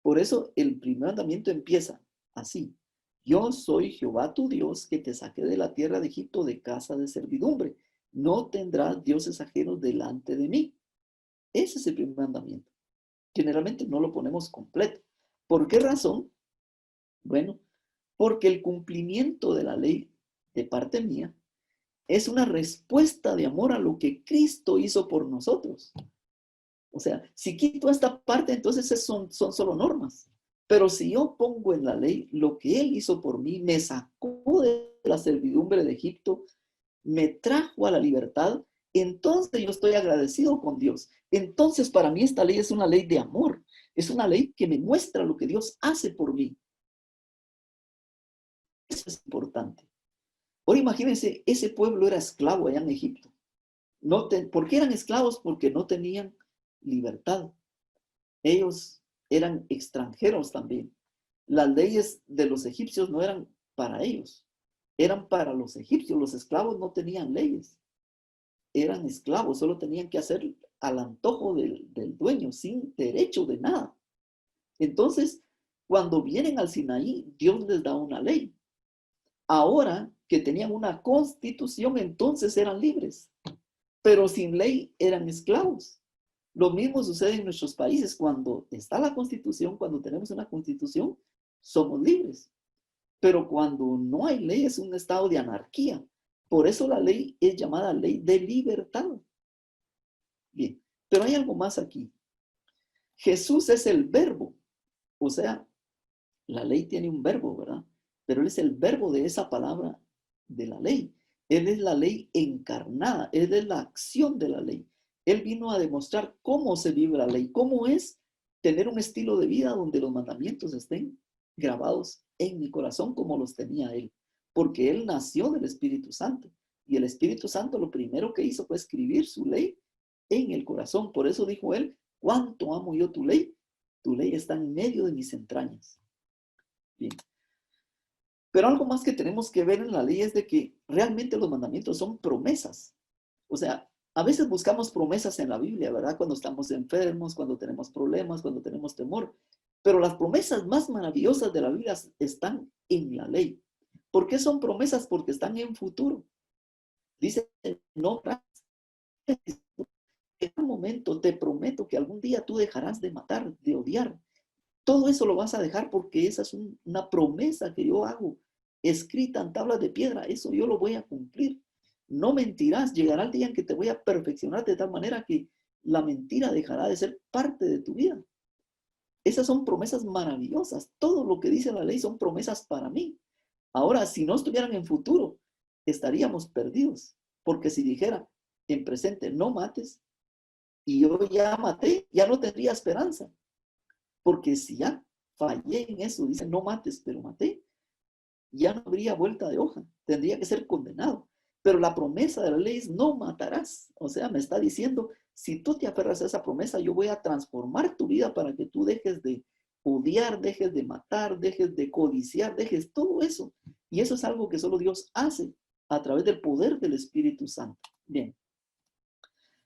Por eso el primer mandamiento empieza así. Yo soy Jehová tu Dios que te saqué de la tierra de Egipto de casa de servidumbre. No tendrás dioses ajenos delante de mí. Ese es el primer mandamiento. Generalmente no lo ponemos completo. ¿Por qué razón? Bueno, porque el cumplimiento de la ley de parte mía es una respuesta de amor a lo que Cristo hizo por nosotros. O sea, si quito esta parte, entonces son solo normas. Pero si yo pongo en la ley lo que Él hizo por mí, me sacó de la servidumbre de Egipto, me trajo a la libertad, entonces yo estoy agradecido con Dios. Entonces para mí esta ley es una ley de amor. Es una ley que me muestra lo que Dios hace por mí. Eso es importante. Ahora imagínense, ese pueblo era esclavo allá en Egipto. ¿Por qué eran esclavos? Porque no tenían libertad. Ellos eran extranjeros también. Las leyes de los egipcios no eran para ellos, eran para los egipcios. Los esclavos no tenían leyes, eran esclavos, solo tenían que hacer al antojo del dueño, sin derecho de nada. Entonces, cuando vienen al Sinaí, Dios les da una ley. Ahora que tenían una constitución, entonces eran libres, pero sin ley eran esclavos. Lo mismo sucede en nuestros países. Cuando está la constitución, cuando tenemos una constitución, somos libres. Pero cuando no hay ley, es un estado de anarquía. Por eso la ley es llamada ley de libertad. Bien, pero hay algo más aquí. Jesús es el verbo. O sea, la ley tiene un verbo, ¿verdad? Pero Él es el verbo de esa palabra de la ley. Él es la ley encarnada. Él es la acción de la ley. Él vino a demostrar cómo se vive la ley, cómo es tener un estilo de vida donde los mandamientos estén grabados en mi corazón como los tenía Él. Porque Él nació del Espíritu Santo. Y el Espíritu Santo lo primero que hizo fue escribir su ley en el corazón. Por eso dijo Él, ¿cuánto amo yo tu ley? Tu ley está en medio de mis entrañas. Bien. Pero algo más que tenemos que ver en la ley es de que realmente los mandamientos son promesas. O sea, a veces buscamos promesas en la Biblia, ¿verdad? Cuando estamos enfermos, cuando tenemos problemas, cuando tenemos temor. Pero las promesas más maravillosas de la Biblia están en la ley. ¿Por qué son promesas? Porque están en futuro. Dice, no, en un momento te prometo que algún día tú dejarás de matar, de odiar. Todo eso lo vas a dejar porque esa es una promesa que yo hago, escrita en tablas de piedra. Eso yo lo voy a cumplir. No mentirás. Llegará el día en que te voy a perfeccionar de tal manera que la mentira dejará de ser parte de tu vida. Esas son promesas maravillosas. Todo lo que dice la ley son promesas para mí. Ahora, si no estuvieran en futuro, estaríamos perdidos. Porque si dijera en presente, no mates, y yo ya maté, ya no tendría esperanza. Porque si ya fallé en eso, dice no mates, pero maté, ya no habría vuelta de hoja, tendría que ser condenado. Pero la promesa de la ley es no matarás. O sea, me está diciendo, si tú te aferras a esa promesa, yo voy a transformar tu vida para que tú dejes de odiar, dejes de matar, dejes de codiciar, dejes todo eso. Y eso es algo que solo Dios hace a través del poder del Espíritu Santo. Bien.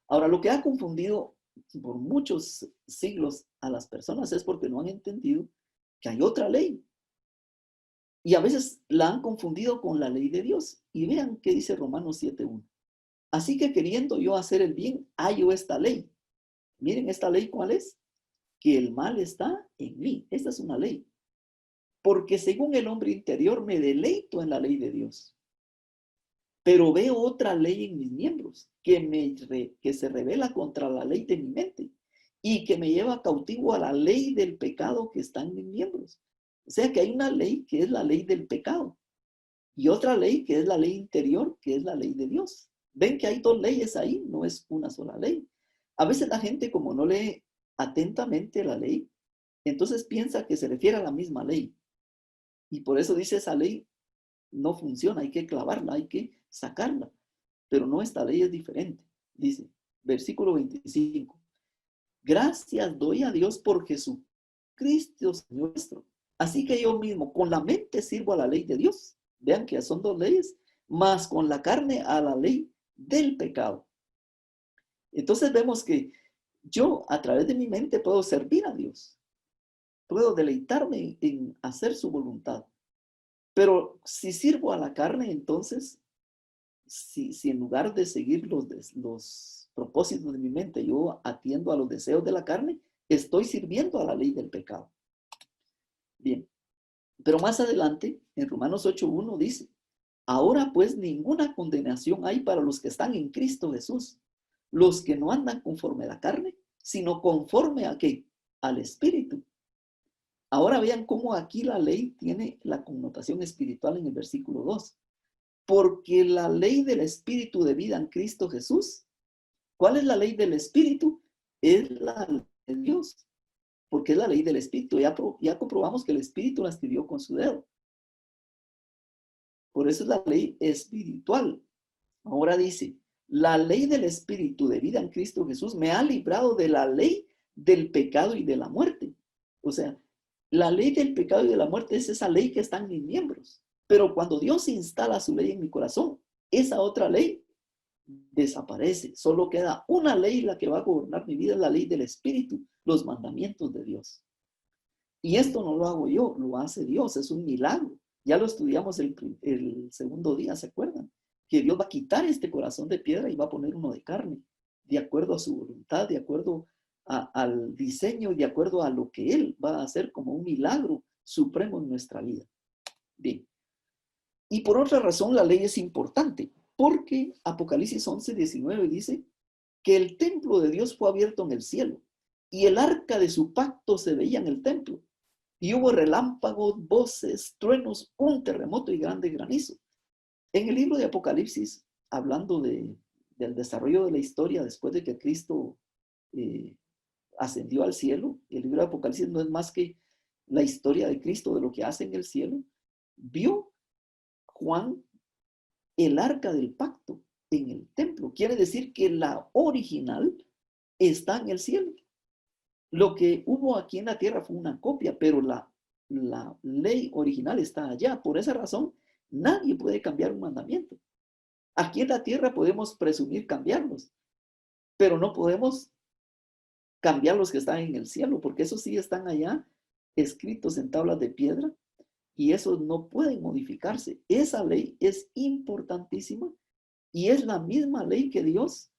Ahora, lo que ha confundido por muchos siglos a las personas es porque no han entendido que hay otra ley. Y a veces la han confundido con la ley de Dios. Y vean qué dice Romanos 7:1. Así que queriendo yo hacer el bien, hallo esta ley. Miren, esta ley, ¿cuál es? Que el mal está en mí. Esta es una ley. Porque según el hombre interior me deleito en la ley de Dios. Pero veo otra ley en mis miembros que se revela contra la ley de mi mente y que me lleva cautivo a la ley del pecado que está en mis miembros. O sea que hay una ley que es la ley del pecado y otra ley que es la ley interior, que es la ley de Dios. Ven que hay dos leyes ahí, no es una sola ley. A veces la gente, como no lee atentamente la ley, entonces piensa que se refiere a la misma ley. Y por eso dice esa ley no funciona, hay que clavarla, hay que sacarla. Pero no, esta ley es diferente. Dice, versículo 25. Gracias doy a Dios por Jesucristo, Señor nuestro. Así que yo mismo con la mente sirvo a la ley de Dios. Vean que son dos leyes, más con la carne a la ley del pecado. Entonces vemos que yo a través de mi mente puedo servir a Dios. Puedo deleitarme en hacer su voluntad. Pero si sirvo a la carne, entonces, si en lugar de seguir los propósitos de mi mente, yo atiendo a los deseos de la carne, estoy sirviendo a la ley del pecado. Bien, pero más adelante, en Romanos 8:1 dice, ahora pues ninguna condenación hay para los que están en Cristo Jesús, los que no andan conforme a la carne, sino conforme a ¿qué? Al Espíritu. Ahora vean cómo aquí la ley tiene la connotación espiritual en el versículo 2. Porque la ley del Espíritu de vida en Cristo Jesús, ¿cuál es la ley del Espíritu? Es la ley de Dios, porque es la ley del Espíritu. Ya comprobamos que el Espíritu la escribió con su dedo. Por eso es la ley espiritual. Ahora dice, la ley del Espíritu de vida en Cristo Jesús me ha librado de la ley del pecado y de la muerte. O sea, la ley del pecado y de la muerte es esa ley que está en mis miembros. Pero cuando Dios instala su ley en mi corazón, esa otra ley desaparece. Solo queda una ley, la que va a gobernar mi vida, es la ley del Espíritu, los mandamientos de Dios. Y esto no lo hago yo, lo hace Dios, es un milagro. Ya lo estudiamos el segundo día, ¿se acuerdan? Que Dios va a quitar este corazón de piedra y va a poner uno de carne, de acuerdo a su voluntad, de acuerdo al diseño y de acuerdo a lo que Él va a hacer como un milagro supremo en nuestra vida. Bien. Y por otra razón la ley es importante, porque Apocalipsis 11:19 dice que el templo de Dios fue abierto en el cielo y el arca de su pacto se veía en el templo. Y hubo relámpagos, voces, truenos, un terremoto y grande granizo. En el libro de Apocalipsis, hablando del desarrollo de la historia después de que Cristo ascendió al cielo, el libro de Apocalipsis no es más que la historia de Cristo, de lo que hace en el cielo, vio Juan el arca del pacto en el templo. Quiere decir que la original está en el cielo. Lo que hubo aquí en la tierra fue una copia, pero la ley original está allá. Por esa razón, nadie puede cambiar un mandamiento. Aquí en la tierra podemos presumir cambiarlos, pero no podemos cambiar los que están en el cielo, porque esos sí están allá escritos en tablas de piedra y esos no pueden modificarse. Esa ley es importantísima y es la misma ley que Dios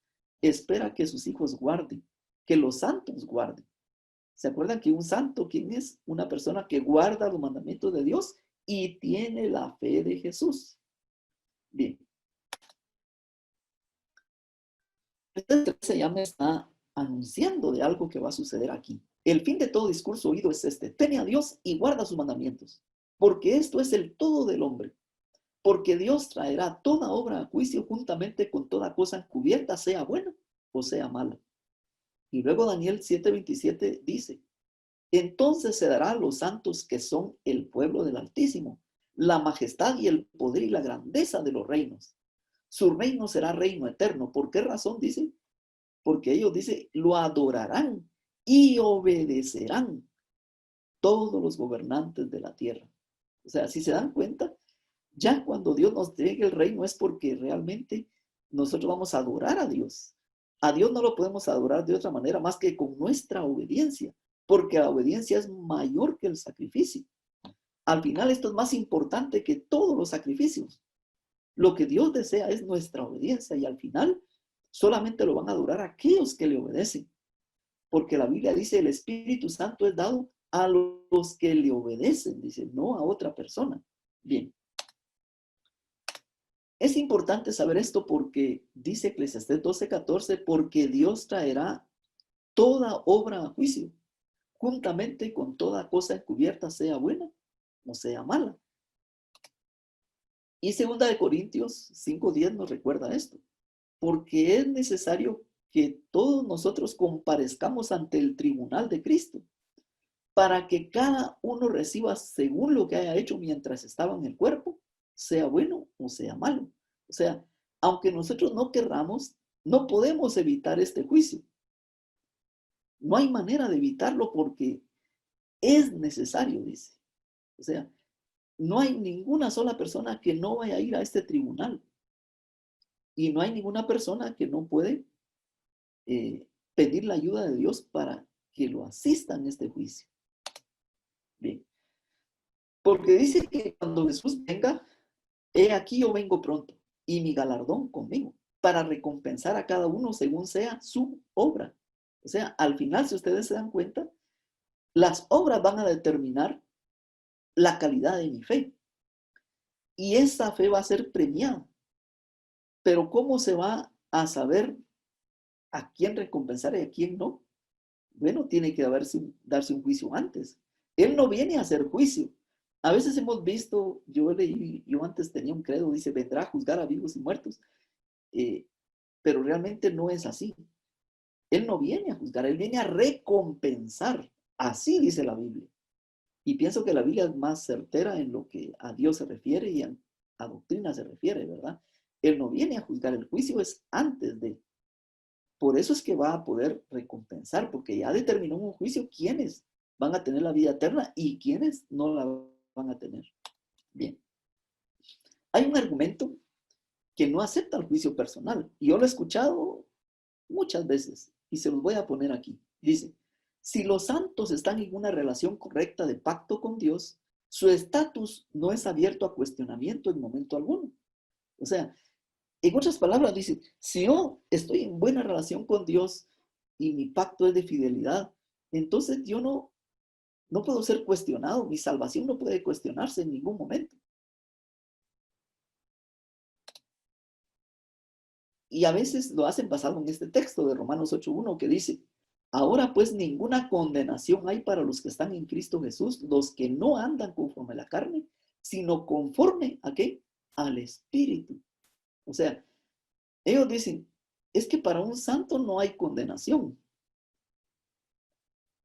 espera que sus hijos guarden, que los santos guarden. ¿Se acuerdan que un santo, quién es? Una persona que guarda los mandamientos de Dios y tiene la fe de Jesús. Bien. Este 13 ya me está anunciando de algo que va a suceder aquí. El fin de todo discurso oído es este: teme a Dios y guarda sus mandamientos, porque esto es el todo del hombre. Porque Dios traerá toda obra a juicio juntamente con toda cosa encubierta, sea buena o sea mala. Y luego Daniel 7:27 dice: entonces se dará a los santos que son el pueblo del Altísimo, la majestad y el poder y la grandeza de los reinos. Su reino será reino eterno. ¿Por qué razón? Dice, porque ellos, dice, lo adorarán y obedecerán todos los gobernantes de la tierra. O sea, si se dan cuenta, ya cuando Dios nos entregue el reino es porque realmente nosotros vamos a adorar a Dios. A Dios no lo podemos adorar de otra manera más que con nuestra obediencia, porque la obediencia es mayor que el sacrificio. Al final esto es más importante que todos los sacrificios. Lo que Dios desea es nuestra obediencia y al final solamente lo van a adorar aquellos que le obedecen. Porque la Biblia dice el Espíritu Santo es dado a los que le obedecen, dice, no a otra persona. Bien. Es importante saber esto porque dice Eclesiastés 12:14, porque Dios traerá toda obra a juicio, juntamente con toda cosa encubierta, sea buena o sea mala. Y 2 Corintios 5:10 nos recuerda esto, porque es necesario que todos nosotros comparezcamos ante el tribunal de Cristo, para que cada uno reciba según lo que haya hecho mientras estaba en el cuerpo, sea bueno o sea malo. O sea, aunque nosotros no querramos, no podemos evitar este juicio. No hay manera de evitarlo porque es necesario, dice. O sea, no hay ninguna sola persona que no vaya a ir a este tribunal. Y no hay ninguna persona que no puede pedir la ayuda de Dios para que lo asista en este juicio. Bien. Porque dice que cuando Jesús venga, he aquí yo vengo pronto, y mi galardón conmigo, para recompensar a cada uno según sea su obra. O sea, al final, si ustedes se dan cuenta, las obras van a determinar la calidad de mi fe. Y esa fe va a ser premiada. Pero ¿cómo se va a saber a quién recompensar y a quién no? Bueno, tiene que darse un juicio antes. Él no viene a hacer juicio. A veces hemos visto, yo antes tenía un credo, dice, vendrá a juzgar a vivos y muertos. Pero realmente no es así. Él no viene a juzgar, Él viene a recompensar. Así dice la Biblia. Y pienso que la Biblia es más certera en lo que a Dios se refiere y a doctrina se refiere, ¿verdad? Él no viene a juzgar, el juicio es antes de. Por eso es que va a poder recompensar, porque ya determinó un juicio quiénes van a tener la vida eterna y quiénes no la van a tener. Bien. Hay un argumento que no acepta el juicio personal. Y yo lo he escuchado muchas veces y se los voy a poner aquí. Dice, si los santos están en una relación correcta de pacto con Dios, su estatus no es abierto a cuestionamiento en momento alguno. O sea, en otras palabras, dice, si yo estoy en buena relación con Dios y mi pacto es de fidelidad, entonces yo no puedo ser cuestionado, mi salvación no puede cuestionarse en ningún momento. Y a veces lo hacen basado en este texto de Romanos 8:1 que dice, ahora pues ninguna condenación hay para los que están en Cristo Jesús, los que no andan conforme a la carne, sino conforme ¿a qué? Al Espíritu. O sea, ellos dicen, es que para un santo no hay condenación.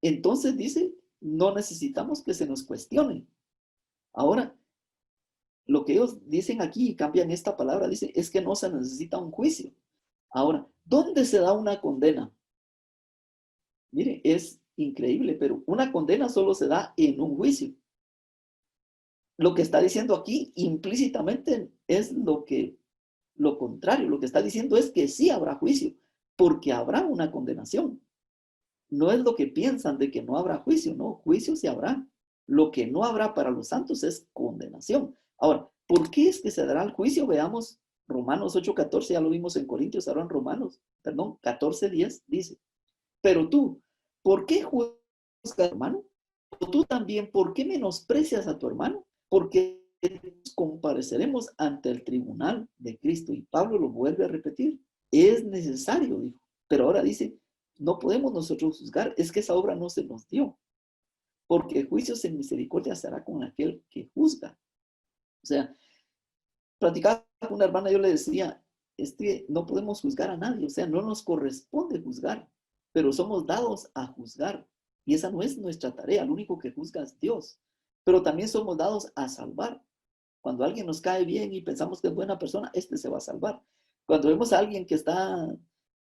Entonces dice, no necesitamos que se nos cuestione. Ahora, lo que ellos dicen aquí y cambian esta palabra, dice, es que no se necesita un juicio. Ahora, ¿dónde se da una condena? Mire, es increíble, pero una condena solo se da en un juicio. Lo que está diciendo aquí implícitamente es lo contrario. Lo que está diciendo es que sí habrá juicio, porque habrá una condenación. No es lo que piensan de que no habrá juicio, no, juicio sí habrá. Lo que no habrá para los santos es condenación. Ahora, ¿por qué es que se dará el juicio? Veamos Romanos 8:14, ya lo vimos en Corintios, ahora en Romanos, 14:10 dice, pero tú, ¿por qué juzgas a tu hermano? O tú también, ¿por qué menosprecias a tu hermano? Porque compareceremos ante el tribunal de Cristo. Y Pablo lo vuelve a repetir. Es necesario, dijo. Pero ahora dice, no podemos nosotros juzgar, es que esa obra no se nos dio. Porque el juicio sin misericordia será con aquel que juzga. O sea, platicaba con una hermana, yo le decía, es que no podemos juzgar a nadie, o sea, no nos corresponde juzgar, pero somos dados a juzgar. Y esa no es nuestra tarea, lo único que juzga es Dios. Pero también somos dados a salvar. Cuando alguien nos cae bien y pensamos que es buena persona, este se va a salvar. Cuando vemos a alguien que está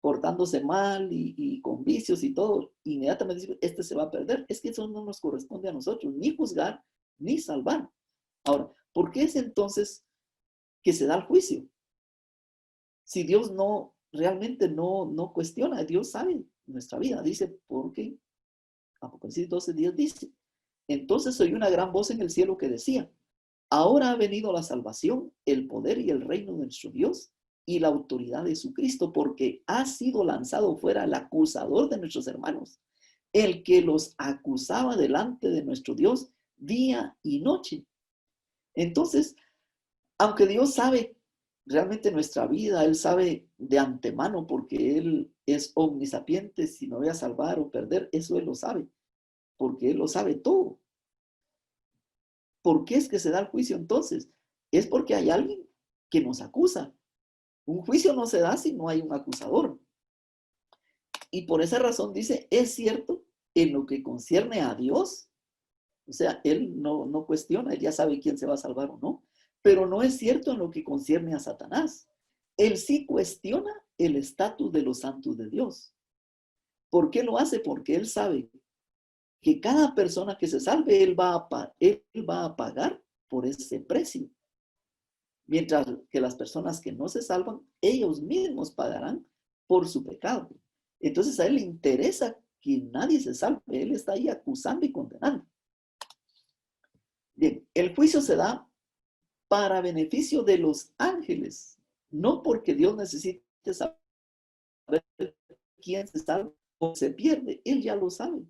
portándose mal y con vicios y todo, inmediatamente decimos, este se va a perder. Es que eso no nos corresponde a nosotros, ni juzgar, ni salvar. Ahora, ¿por qué es entonces que se da el juicio? Si Dios no, realmente no cuestiona, Dios sabe nuestra vida. Dice, porque Apocalipsis 12:10 dice, entonces oí una gran voz en el cielo que decía, ahora ha venido la salvación, el poder y el reino de nuestro Dios y la autoridad de su Cristo, porque ha sido lanzado fuera el acusador de nuestros hermanos, el que los acusaba delante de nuestro Dios día y noche. Entonces, aunque Dios sabe realmente nuestra vida, Él sabe de antemano porque Él es omnisapiente, si me voy a salvar o perder, eso Él lo sabe, porque Él lo sabe todo. ¿Por qué es que se da el juicio entonces? Es porque hay alguien que nos acusa. Un juicio no se da si no hay un acusador. Y por esa razón dice, es cierto, en lo que concierne a Dios, o sea, Él no cuestiona, Él ya sabe quién se va a salvar o no, pero no es cierto en lo que concierne a Satanás. Él sí cuestiona el estatus de los santos de Dios. ¿Por qué lo hace? Porque Él sabe que cada persona que se salve, Él va a pagar por ese precio. Mientras que las personas que no se salvan, ellos mismos pagarán por su pecado. Entonces a Él le interesa que nadie se salve. Él está ahí acusando y condenando. Bien, el juicio se da para beneficio de los ángeles, no porque Dios necesite saber quién se salva o se pierde. Él ya lo sabe.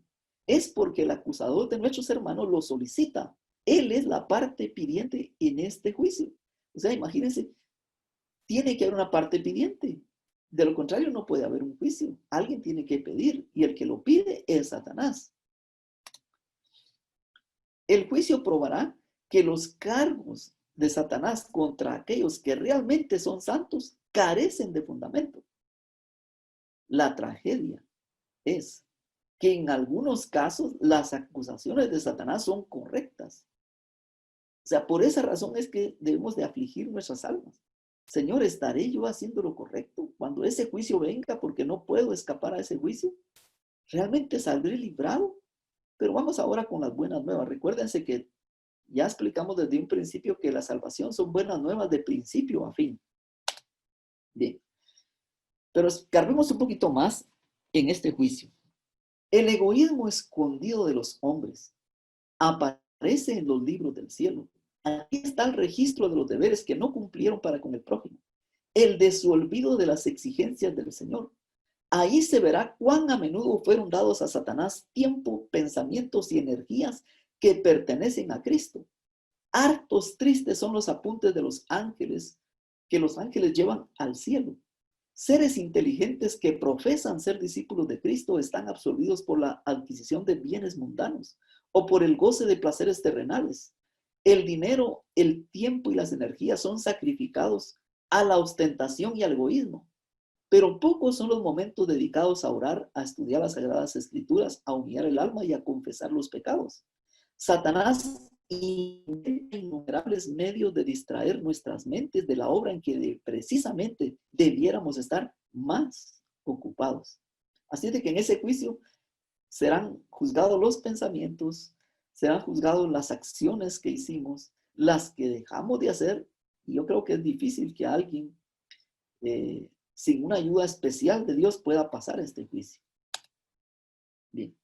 Es porque el acusador de nuestros hermanos lo solicita. Él es la parte pidiente en este juicio. O sea, imagínense, tiene que haber una parte pidiente. De lo contrario, no puede haber un juicio. Alguien tiene que pedir y el que lo pide es Satanás. El juicio probará que los cargos de Satanás contra aquellos que realmente son santos carecen de fundamento. La tragedia es que en algunos casos las acusaciones de Satanás son correctas. O sea, por esa razón es que debemos de afligir nuestras almas. Señor, ¿estaré yo haciendo lo correcto cuando ese juicio venga porque no puedo escapar a ese juicio? ¿Realmente saldré librado? Pero vamos ahora con las buenas nuevas. Recuérdense que ya explicamos desde un principio que la salvación son buenas nuevas de principio a fin. Bien, pero escarbemos un poquito más en este juicio. El egoísmo escondido de los hombres aparece en los libros del cielo. Aquí está el registro de los deberes que no cumplieron para con el prójimo, el de su olvido de las exigencias del Señor. Ahí se verá cuán a menudo fueron dados a Satanás tiempo, pensamientos y energías que pertenecen a Cristo. Hartos tristes son los apuntes de los ángeles que los ángeles llevan al cielo. Seres inteligentes que profesan ser discípulos de Cristo están absorbidos por la adquisición de bienes mundanos o por el goce de placeres terrenales. El dinero, el tiempo y las energías son sacrificados a la ostentación y al egoísmo. Pero pocos son los momentos dedicados a orar, a estudiar las Sagradas Escrituras, a humillar el alma y a confesar los pecados. Satanás inventa innumerables medios de distraer nuestras mentes de la obra en que precisamente debiéramos estar más ocupados. Así de que en ese juicio serán juzgados los pensamientos, serán juzgados las acciones que hicimos, las que dejamos de hacer. Y yo creo que es difícil que alguien sin una ayuda especial de Dios pueda pasar este juicio. Bien.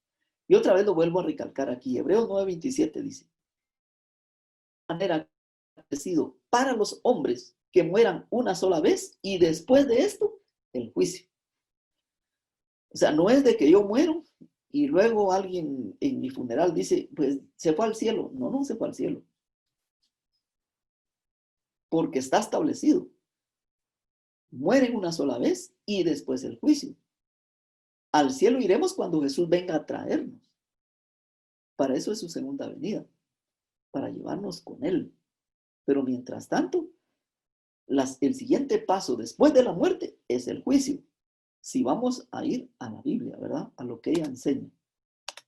Y otra vez lo vuelvo a recalcar aquí. Hebreos 9:27 dice, de manera que ha sido para los hombres que mueran una sola vez y después de esto, el juicio. O sea, no es de que yo muero y luego alguien en mi funeral dice, pues se fue al cielo. No, no se fue al cielo. Porque está establecido. Mueren una sola vez y después el juicio. Al cielo iremos cuando Jesús venga a traernos. Para eso es su segunda venida, para llevarnos con Él. Pero mientras tanto, el siguiente paso después de la muerte es el juicio. Si vamos a ir a la Biblia, ¿verdad? A lo que ella enseña.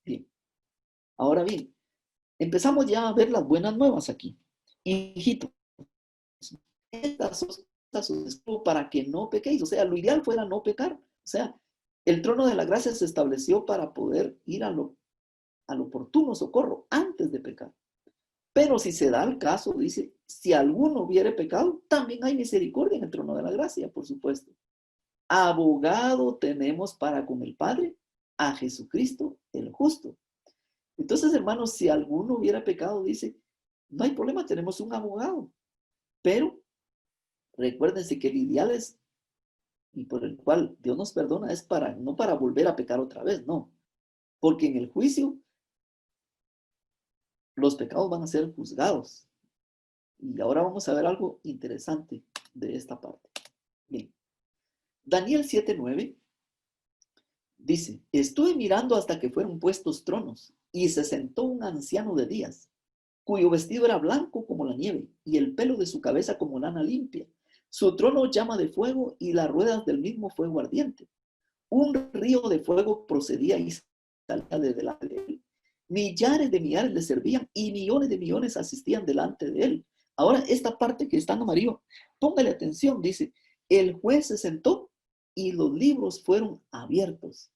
Bien. Ahora bien, empezamos ya a ver las buenas nuevas aquí. Hijitos, estas a su esclavo para que no pequéis. O sea, lo ideal fuera no pecar. O sea, el trono de la gracia se estableció para poder ir al oportuno socorro antes de pecar. Pero si se da el caso, dice, si alguno hubiere pecado, también hay misericordia en el trono de la gracia, por supuesto. Abogado tenemos para con el Padre, a Jesucristo el justo. Entonces, hermanos, si alguno hubiera pecado, dice, no hay problema, tenemos un abogado. Pero recuérdense que el ideal es, y por el cual Dios nos perdona, es no para volver a pecar otra vez, no. Porque en el juicio, los pecados van a ser juzgados. Y ahora vamos a ver algo interesante de esta parte. Bien. Daniel 7:9 dice, estuve mirando hasta que fueron puestos tronos, y se sentó un anciano de días, cuyo vestido era blanco como la nieve, y el pelo de su cabeza como lana limpia. Su trono llama de fuego, y las ruedas del mismo fuego ardiente. Un río de fuego procedía y salía de delante de él. Millares de millares le servían, y millones de millones asistían delante de él. Ahora, esta parte que está en amarillo, póngale atención, dice, el juez se sentó y los libros fueron abiertos.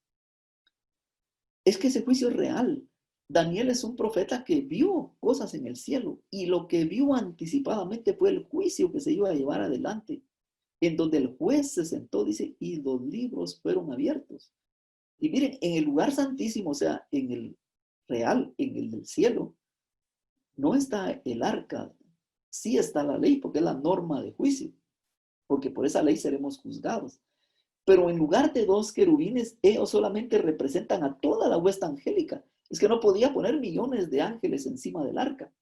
Es que ese juicio es real. Daniel es un profeta que vio cosas en el cielo y lo que vio anticipadamente fue el juicio que se iba a llevar adelante, en donde el juez se sentó, dice, y los libros fueron abiertos. Y miren, en el lugar santísimo, o sea, en el real, en el del cielo, no está el arca, sí está la ley, porque es la norma de juicio, porque por esa ley seremos juzgados. Pero en lugar de dos querubines, ellos solamente representan a toda la hueste angélica. Es que no podía poner millones de ángeles encima del arca.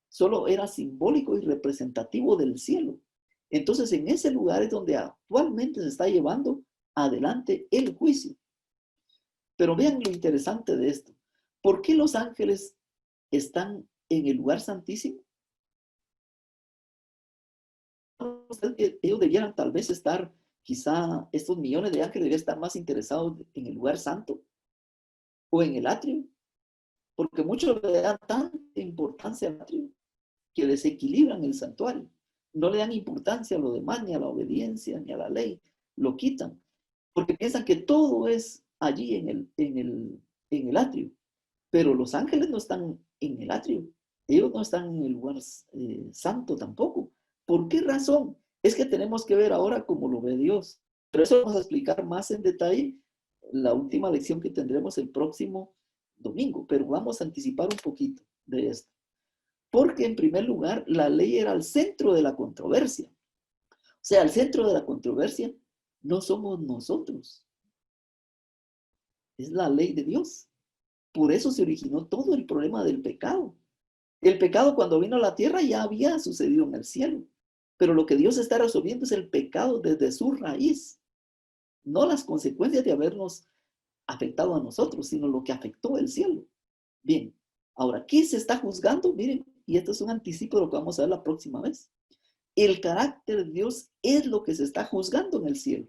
Solo era simbólico y representativo del cielo. Entonces, en ese lugar es donde actualmente se está llevando adelante el juicio. Pero vean lo interesante de esto. ¿Por qué los ángeles están en el lugar santísimo? Ellos debieran tal vez estar, quizá estos millones de ángeles debieran estar más interesados en el lugar santo o en el atrio, porque muchos le dan tanta importancia al atrio que desequilibran el santuario. No le dan importancia a lo demás, ni a la obediencia, ni a la ley. Lo quitan, porque piensan que todo es allí en el atrio. Pero los ángeles no están en el atrio. Ellos no están en el lugar santo tampoco. ¿Por qué razón? Es que tenemos que ver ahora cómo lo ve Dios. Pero eso vamos a explicar más en detalle la última lección que tendremos el próximo domingo. Pero vamos a anticipar un poquito de esto. Porque en primer lugar, la ley era el centro de la controversia. O sea, el centro de la controversia no somos nosotros. Es la ley de Dios. Por eso se originó todo el problema del pecado. El pecado cuando vino a la tierra ya había sucedido en el cielo. Pero lo que Dios está resolviendo es el pecado desde su raíz. No las consecuencias de habernos afectado a nosotros, sino lo que afectó el cielo. Bien, ahora, ¿qué se está juzgando? Miren, y esto es un anticipo de lo que vamos a ver la próxima vez. El carácter de Dios es lo que se está juzgando en el cielo.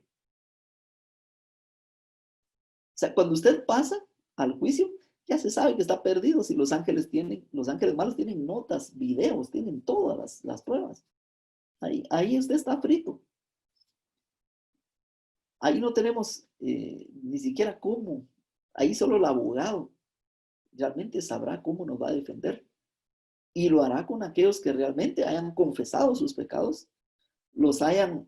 O sea, cuando usted pasa al juicio, ya se sabe que está perdido. Si los ángeles malos tienen notas, videos, tienen todas las pruebas. Ahí usted está frito. Ahí no tenemos ni siquiera cómo. Ahí solo el abogado realmente sabrá cómo nos va a defender. Y lo hará con aquellos que realmente hayan confesado sus pecados, los hayan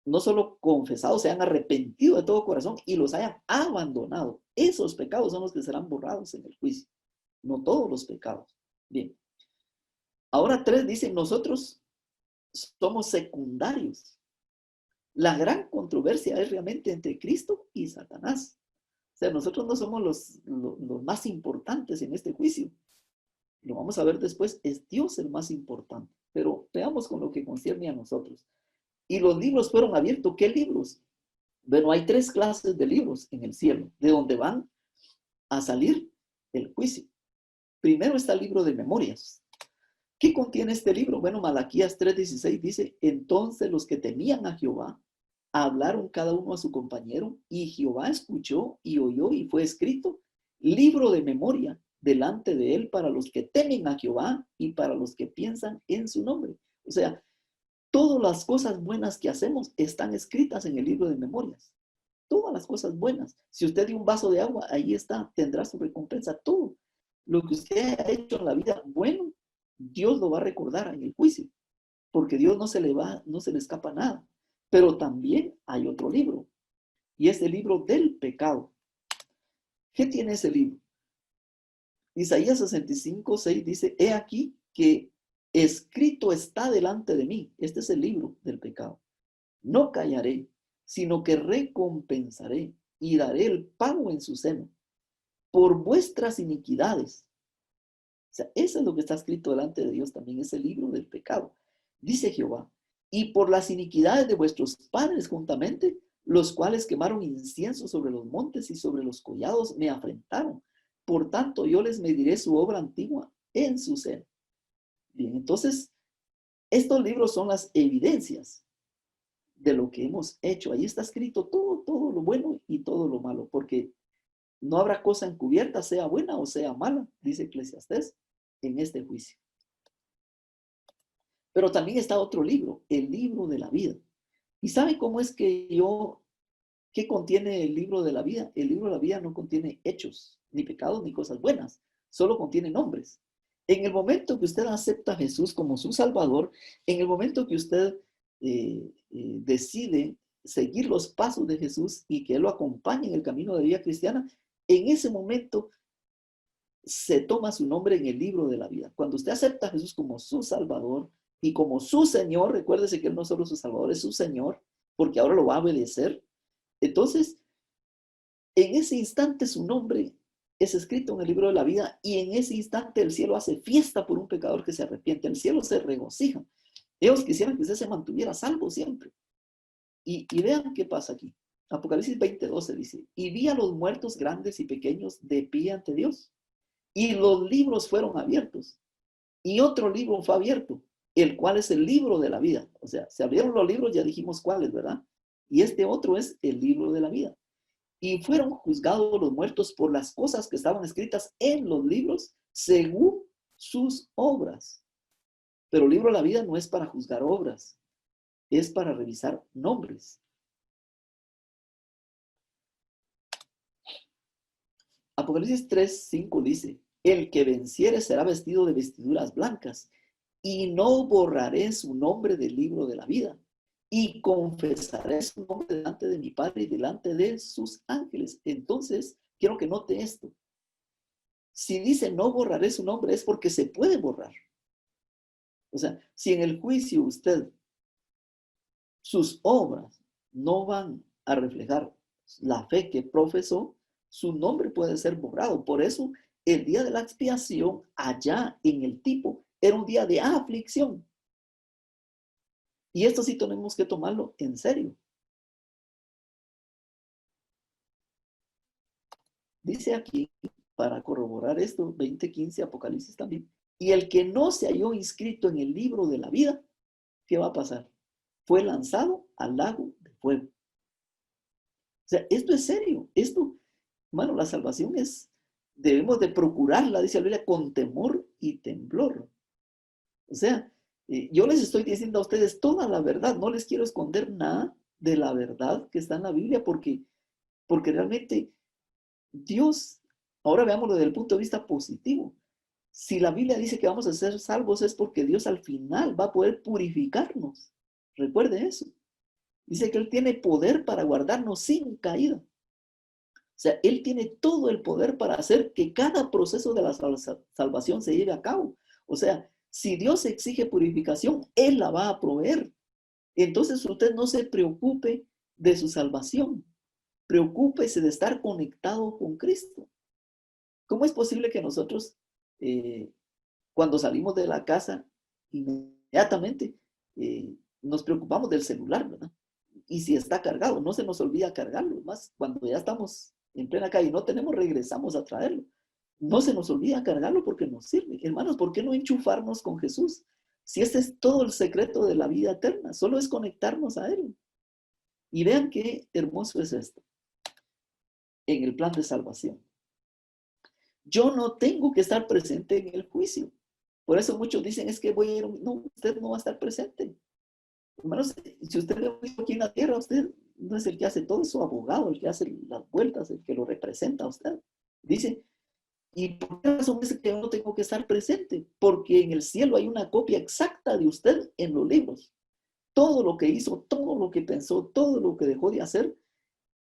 no solo confesado, se hayan arrepentido de todo corazón y los hayan abandonado. Esos pecados son los que serán borrados en el juicio, no todos los pecados. Bien. Ahora 3 dice, nosotros somos secundarios. La gran controversia es realmente entre Cristo y Satanás. O sea, nosotros no somos los más importantes en este juicio. Lo vamos a ver después, es Dios el más importante. Pero veamos con lo que concierne a nosotros. Y los libros fueron abiertos. ¿Qué libros? Bueno, hay 3 clases de libros en el cielo, de donde van a salir el juicio. Primero está el libro de memorias. ¿Qué contiene este libro? Bueno, Malaquías 3:16 dice, entonces los que temían a Jehová hablaron cada uno a su compañero, y Jehová escuchó y oyó, y fue escrito libro de memoria delante de él para los que temen a Jehová y para los que piensan en su nombre. O sea, Todas las cosas buenas que hacemos están escritas en el libro de memorias. Todas las cosas buenas. Si usted dio un vaso de agua, ahí está, tendrá su recompensa. Todo lo que usted ha hecho en la vida bueno, Dios lo va a recordar en el juicio, porque Dios no se le escapa nada. Pero también hay otro libro, y es el libro del pecado. ¿Qué tiene ese libro? Isaías 65:6 dice, he aquí que escrito está delante de mí. Este es el libro del pecado. No callaré, sino que recompensaré y daré el pago en su seno por vuestras iniquidades. O sea, eso es lo que está escrito delante de Dios también, es el libro del pecado. Dice Jehová, y por las iniquidades de vuestros padres juntamente, los cuales quemaron incienso sobre los montes y sobre los collados, me afrentaron. Por tanto, yo les mediré su obra antigua en su seno. Bien, entonces, estos libros son las evidencias de lo que hemos hecho. Ahí está escrito todo lo bueno y todo lo malo, porque no habrá cosa encubierta, sea buena o sea mala, dice Eclesiastés, en este juicio. Pero también está otro libro, el libro de la vida. ¿Y sabe cómo es que qué contiene el libro de la vida? El libro de la vida no contiene hechos, ni pecados, ni cosas buenas, solo contiene nombres. En el momento que usted acepta a Jesús como su Salvador, en el momento que usted decide seguir los pasos de Jesús y que Él lo acompañe en el camino de vida cristiana, en ese momento se toma su nombre en el libro de la vida. Cuando usted acepta a Jesús como su Salvador y como su Señor, recuérdese que Él no es solo su Salvador, es su Señor, porque ahora lo va a obedecer. Entonces, en ese instante su nombre es escrito en el libro de la vida y en ese instante el cielo hace fiesta por un pecador que se arrepiente. El cielo se regocija. Ellos quisieran que usted se mantuviera salvo siempre. Y vean qué pasa aquí. Apocalipsis 20:12 dice, y vi a los muertos grandes y pequeños de pie ante Dios. Y los libros fueron abiertos. Y otro libro fue abierto, el cual es el libro de la vida. O sea, se abrieron los libros, ya dijimos cuáles, ¿verdad? Y este otro es el libro de la vida. Y fueron juzgados los muertos por las cosas que estaban escritas en los libros según sus obras. Pero el libro de la vida no es para juzgar obras, es para revisar nombres. Apocalipsis 3:5 dice, el que venciere será vestido de vestiduras blancas, y no borraré su nombre del libro de la vida, y confesaré su nombre delante de mi Padre y delante de sus ángeles. Entonces, quiero que note esto. Si dice no borraré su nombre es porque se puede borrar. O sea, si en el juicio sus obras no van a reflejar la fe que profesó, su nombre puede ser borrado. Por eso, el día de la expiación, allá en el tipo, era un día de aflicción. Y esto sí tenemos que tomarlo en serio. Dice aquí, para corroborar esto, 20:15, Apocalipsis también. Y el que no se halló inscrito en el libro de la vida, ¿qué va a pasar? Fue lanzado al lago de fuego. O sea, esto es serio. Esto, hermano, la salvación debemos de procurarla, dice la Biblia, con temor y temblor. O sea, yo les estoy diciendo a ustedes toda la verdad, no les quiero esconder nada de la verdad que está en la Biblia, porque realmente Dios, ahora veámoslo desde el punto de vista positivo. Si la Biblia dice que vamos a ser salvos es porque Dios al final va a poder purificarnos. Recuerde eso. Dice que Él tiene poder para guardarnos sin caída. O sea, Él tiene todo el poder para hacer que cada proceso de la salvación se lleve a cabo. O sea, si Dios exige purificación, Él la va a proveer. Entonces usted no se preocupe de su salvación. Preocúpese de estar conectado con Cristo. ¿Cómo es posible que nosotros, cuando salimos de la casa, inmediatamente nos preocupamos del celular, ¿verdad? Y si está cargado, no se nos olvida cargarlo. Más cuando ya estamos en plena calle y no tenemos, regresamos a traerlo. No se nos olvida cargarlo porque nos sirve. Hermanos, ¿por qué no enchufarnos con Jesús? Si ese es todo el secreto de la vida eterna, solo es conectarnos a Él. Y vean qué hermoso es esto en el plan de salvación. Yo no tengo que estar presente en el juicio. Por eso muchos dicen, es que voy a ir, no, usted no va a estar presente. Hermanos, si usted ve aquí en la tierra, usted no es el que hace todo, es su abogado, el que hace las vueltas, el que lo representa a usted. Dice, ¿y por qué razón es que yo no tengo que estar presente? Porque en el cielo hay una copia exacta de usted en los libros. Todo lo que hizo, todo lo que pensó, todo lo que dejó de hacer,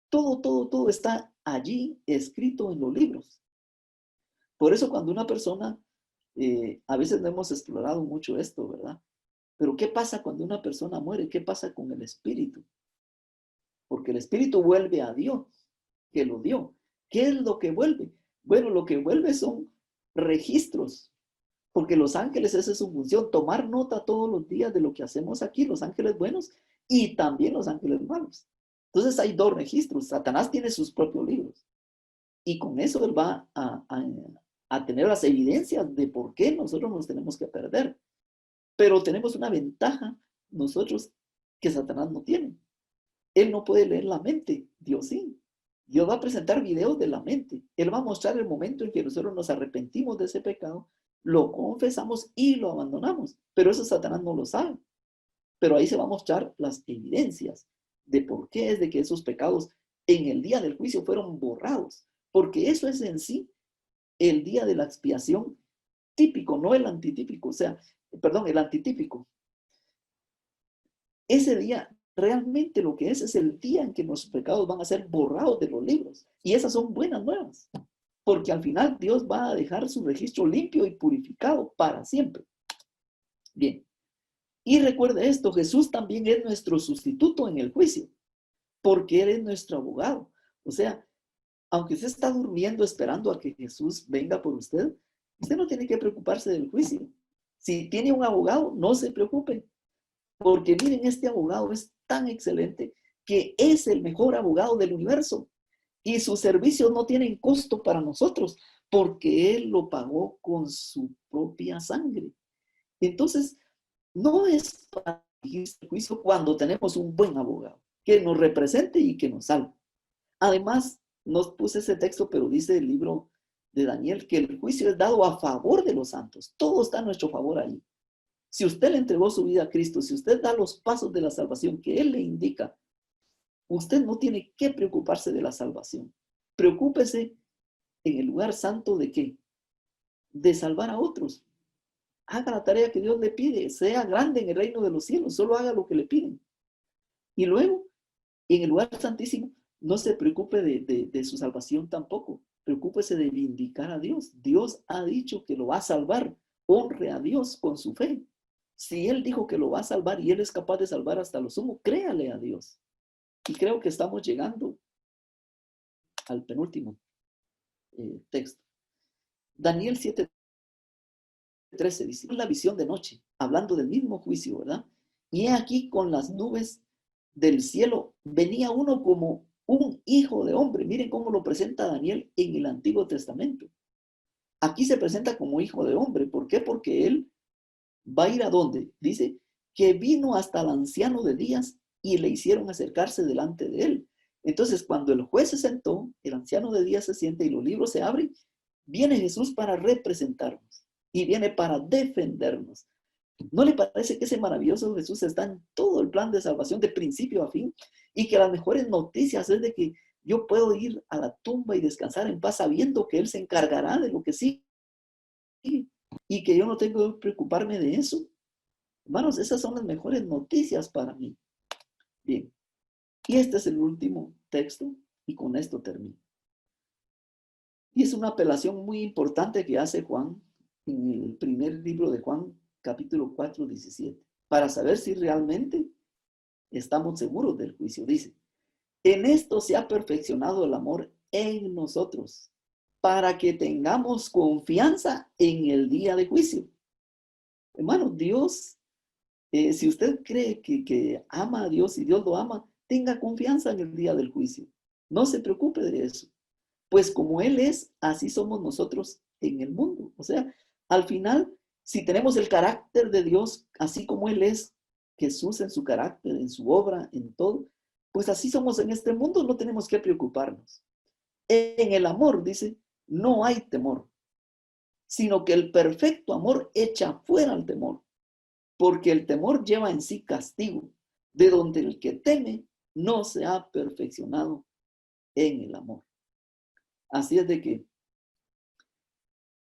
todo está allí escrito en los libros. Por eso cuando una persona, a veces no hemos explorado mucho esto, ¿verdad? Pero ¿qué pasa cuando una persona muere? ¿Qué pasa con el espíritu? Porque el espíritu vuelve a Dios, que lo dio. ¿Qué es lo que vuelve? Bueno, lo que vuelve son registros, porque los ángeles, esa es su función, tomar nota todos los días de lo que hacemos aquí, los ángeles buenos y también los ángeles malos. Entonces hay dos registros. Satanás tiene sus propios libros y con eso él va a tener las evidencias de por qué nosotros nos tenemos que perder. Pero tenemos una ventaja nosotros que Satanás no tiene. Él no puede leer la mente, Dios sí. Dios va a presentar videos de la mente. Él va a mostrar el momento en que nosotros nos arrepentimos de ese pecado, lo confesamos y lo abandonamos. Pero eso Satanás no lo sabe. Pero ahí se va a mostrar las evidencias de por qué es de que esos pecados en el día del juicio fueron borrados. Porque eso es en sí el día de la expiación típico, no el antitípico. O sea, perdón, el antitípico. Ese día realmente lo que es el día en que nuestros pecados van a ser borrados de los libros. Y esas son buenas nuevas, porque al final Dios va a dejar su registro limpio y purificado para siempre. Bien, y recuerde esto, Jesús también es nuestro sustituto en el juicio, porque Él es nuestro abogado. O sea, aunque usted está durmiendo esperando a que Jesús venga por usted, usted no tiene que preocuparse del juicio. Si tiene un abogado, no se preocupe. Porque miren, este abogado es tan excelente que es el mejor abogado del universo y sus servicios no tienen costo para nosotros porque Él lo pagó con su propia sangre. Entonces, no es para el juicio cuando tenemos un buen abogado que nos represente y que nos salve. Además, no puse ese texto, pero dice el libro de Daniel que el juicio es dado a favor de los santos. Todo está a nuestro favor ahí. Si usted le entregó su vida a Cristo, si usted da los pasos de la salvación que Él le indica, usted no tiene que preocuparse de la salvación. Preocúpese en el lugar santo de qué? De salvar a otros. Haga la tarea que Dios le pide, sea grande en el reino de los cielos, solo haga lo que le piden. Y luego, en el lugar santísimo, no se preocupe de su salvación tampoco. Preocúpese de vindicar a Dios. Dios ha dicho que lo va a salvar. Honre a Dios con su fe. Si Él dijo que lo va a salvar y Él es capaz de salvar hasta lo sumo, créale a Dios. Y creo que estamos llegando al penúltimo texto. Daniel 7:13 dice, la visión de noche, hablando del mismo juicio, ¿verdad? Y he aquí con las nubes del cielo venía uno como un hijo de hombre. Miren cómo lo presenta Daniel en el Antiguo Testamento. Aquí se presenta como hijo de hombre. ¿Por qué? Porque él va a ir a dónde. Dice que vino hasta el anciano de días y le hicieron acercarse delante de él. Entonces, cuando el juez se sentó, el anciano de días se siente y los libros se abren, viene Jesús para representarnos y viene para defendernos. ¿No le parece que ese maravilloso Jesús está en todo el plan de salvación de principio a fin? Y que las mejores noticias es de que yo puedo ir a la tumba y descansar en paz sabiendo que Él se encargará de lo que sigue y que yo no tengo que preocuparme de eso. Hermanos, esas son las mejores noticias para mí. Bien, y este es el último texto y con esto termino. Y es una apelación muy importante que hace Juan en el primer libro de Juan, capítulo 4:17, para saber si realmente estamos seguros del juicio. Dice, en esto se ha perfeccionado el amor en nosotros, para que tengamos confianza en el día de juicio. Hermano, Dios, si usted cree que ama a Dios y Dios lo ama, tenga confianza en el día del juicio. No se preocupe de eso. Pues como Él es, así somos nosotros en el mundo. O sea, al final, si tenemos el carácter de Dios, así como Él es, Jesús en su carácter, en su obra, en todo, pues así somos en este mundo, no tenemos que preocuparnos. En el amor, dice, no hay temor, sino que el perfecto amor echa fuera el temor, porque el temor lleva en sí castigo, de donde el que teme no se ha perfeccionado en el amor. Así es de que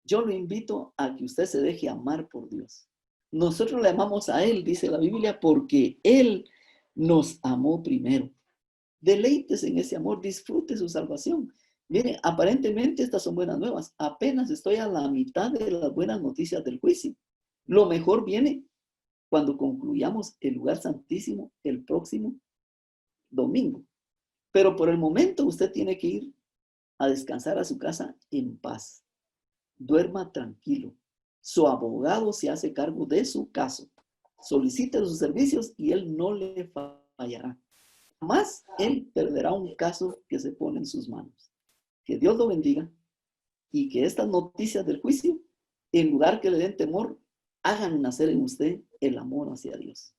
yo lo invito a que usted se deje amar por Dios. Nosotros le amamos a Él, dice la Biblia, porque Él nos amó primero. Deleites en ese amor, disfrute su salvación. Miren, aparentemente estas son buenas nuevas. Apenas estoy a la mitad de las buenas noticias del juicio. Lo mejor viene cuando concluyamos el lugar santísimo el próximo domingo. Pero por el momento usted tiene que ir a descansar a su casa en paz. Duerma tranquilo. Su abogado se hace cargo de su caso. Solicite sus servicios y él no le fallará. Jamás él perderá un caso que se pone en sus manos. Que Dios lo bendiga y que estas noticias del juicio, en lugar que le den temor, hagan nacer en usted el amor hacia Dios.